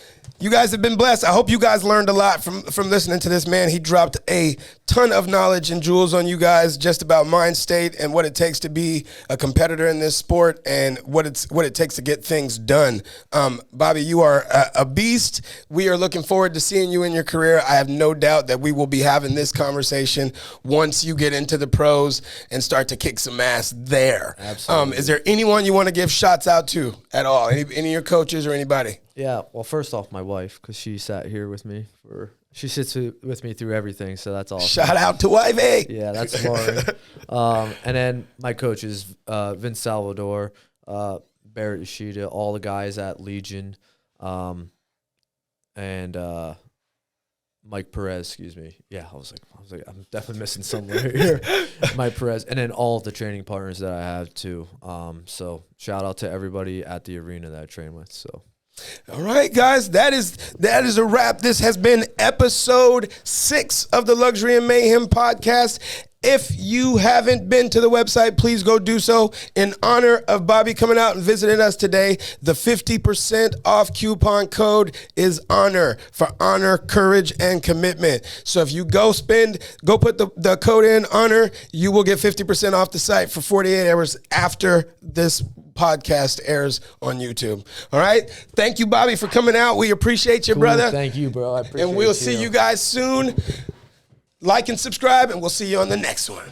You guys have been blessed. I hope you guys learned a lot from listening to this man. He dropped a ton of knowledge and jewels on you guys just about mind state and what it takes to be a competitor in this sport and what it takes to get things done. Bobby, you are a beast. We are looking forward to seeing you in your career. I have no doubt that we will be having this conversation once you get into the pros and start to kick some ass there. Absolutely. Is there anyone you want to give shots out to at all? Any of your coaches or anybody? Yeah, well, first off, my wife, because she sat here with me she sits with me through everything, so that's awesome. Shout out to wifey. Yeah, that's Lauren. And then my coaches, Vince Salvador, Barrett Ishida, all the guys at Legion, and Mike Perez, excuse me. Yeah, I was like, I'm definitely missing somewhere here. Mike Perez, and then all of the training partners that I have too. So shout out to everybody at the arena that I train with. So. All right, guys, that is a wrap. This has been episode 6 of the Luxury and Mayhem podcast. If you haven't been to the website, please go do so. In honor of Bobby coming out and visiting us today, the 50% off coupon code is HONOR, for honor, courage, and commitment. So if you go put the code in, HONOR, you will get 50% off the site for 48 hours after this podcast airs on YouTube. All right? Thank you, Bobby, for coming out. We appreciate you, brother. Thank you, bro. I appreciate it. And we'll see you guys soon. Like and subscribe, and we'll see you on the next one.